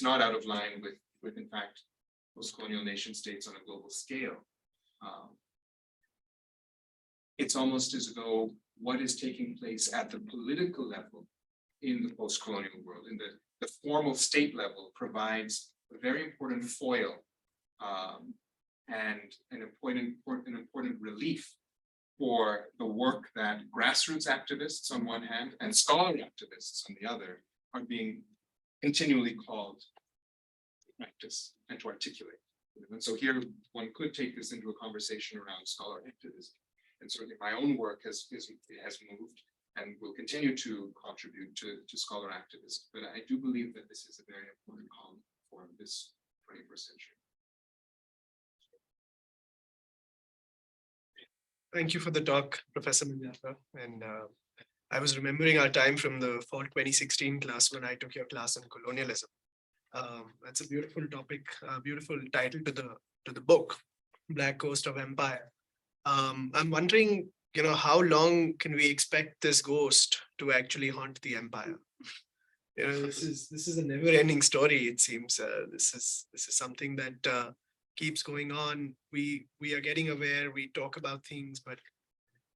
not out of line with in fact post-colonial nation states on a global scale. It's almost as though what is taking place at the political level in the post-colonial world, in the formal state level, provides a very important foil and an important relief for the work that grassroots activists on one hand and scholar activists on the other are being continually called to practice and to articulate. And so here one could take this into a conversation around scholar activism. And certainly my own work has moved and will continue to contribute to scholar activism. But I do believe that this is a very important call for this 21st century. Thank you for the talk, Professor Manjapra. And I was remembering our time from the fall 2016 class when I took your class on colonialism. That's a beautiful topic, beautiful title to the book, Black Coast of Empire. I'm wondering, how long can we expect this ghost to actually haunt the empire? This is a never-ending story. It seems this is something that keeps going on. We are getting aware. We talk about things, but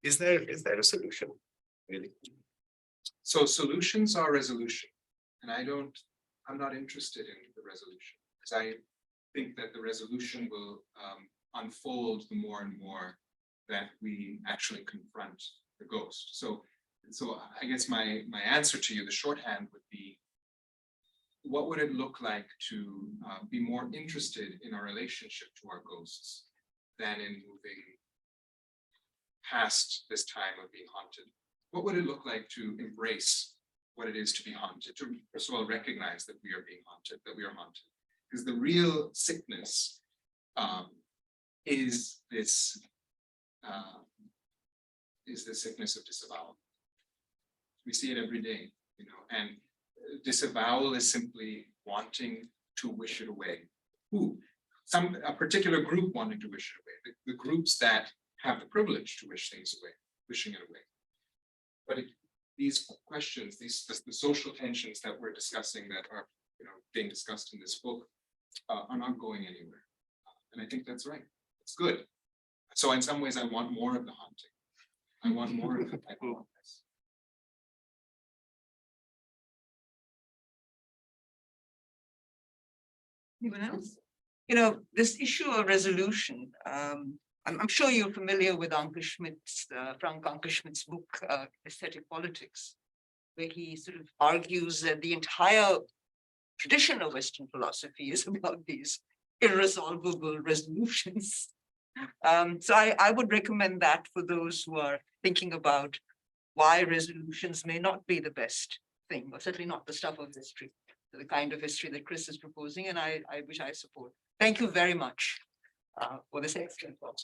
is there a solution? Really? So solutions are resolution, and I'm not interested in the resolution, because I think that the resolution will unfold the more and more that we actually confront the ghost. So I guess my answer to you, the shorthand would be, what would it look like to be more interested in our relationship to our ghosts than in moving past this time of being haunted? What would it look like to embrace what it is to be haunted, to first of all recognize that we are being haunted, that we are haunted? Because the real sickness is this sickness of disavowal. We see it every day, and disavowal is simply wanting to wish it away. A particular group wanting to wish it away, the groups that have the privilege to wish things away, wishing it away. But these questions, the social tensions that we're discussing, that are being discussed in this book, are not going anywhere. And I think that's right. It's good. So in some ways, I want more of the haunting. I want more of the type of this. Anyone else? This issue of resolution, I'm sure you're familiar with Frank Anker Schmidt's book, Aesthetic Politics, where he sort of argues that the entire tradition of Western philosophy is about these irresolvable resolutions. So I would recommend that for those who are thinking about why resolutions may not be the best thing, or certainly not the stuff of history, the kind of history that Kris is proposing, and which I support. Thank you very much for this excellent talk.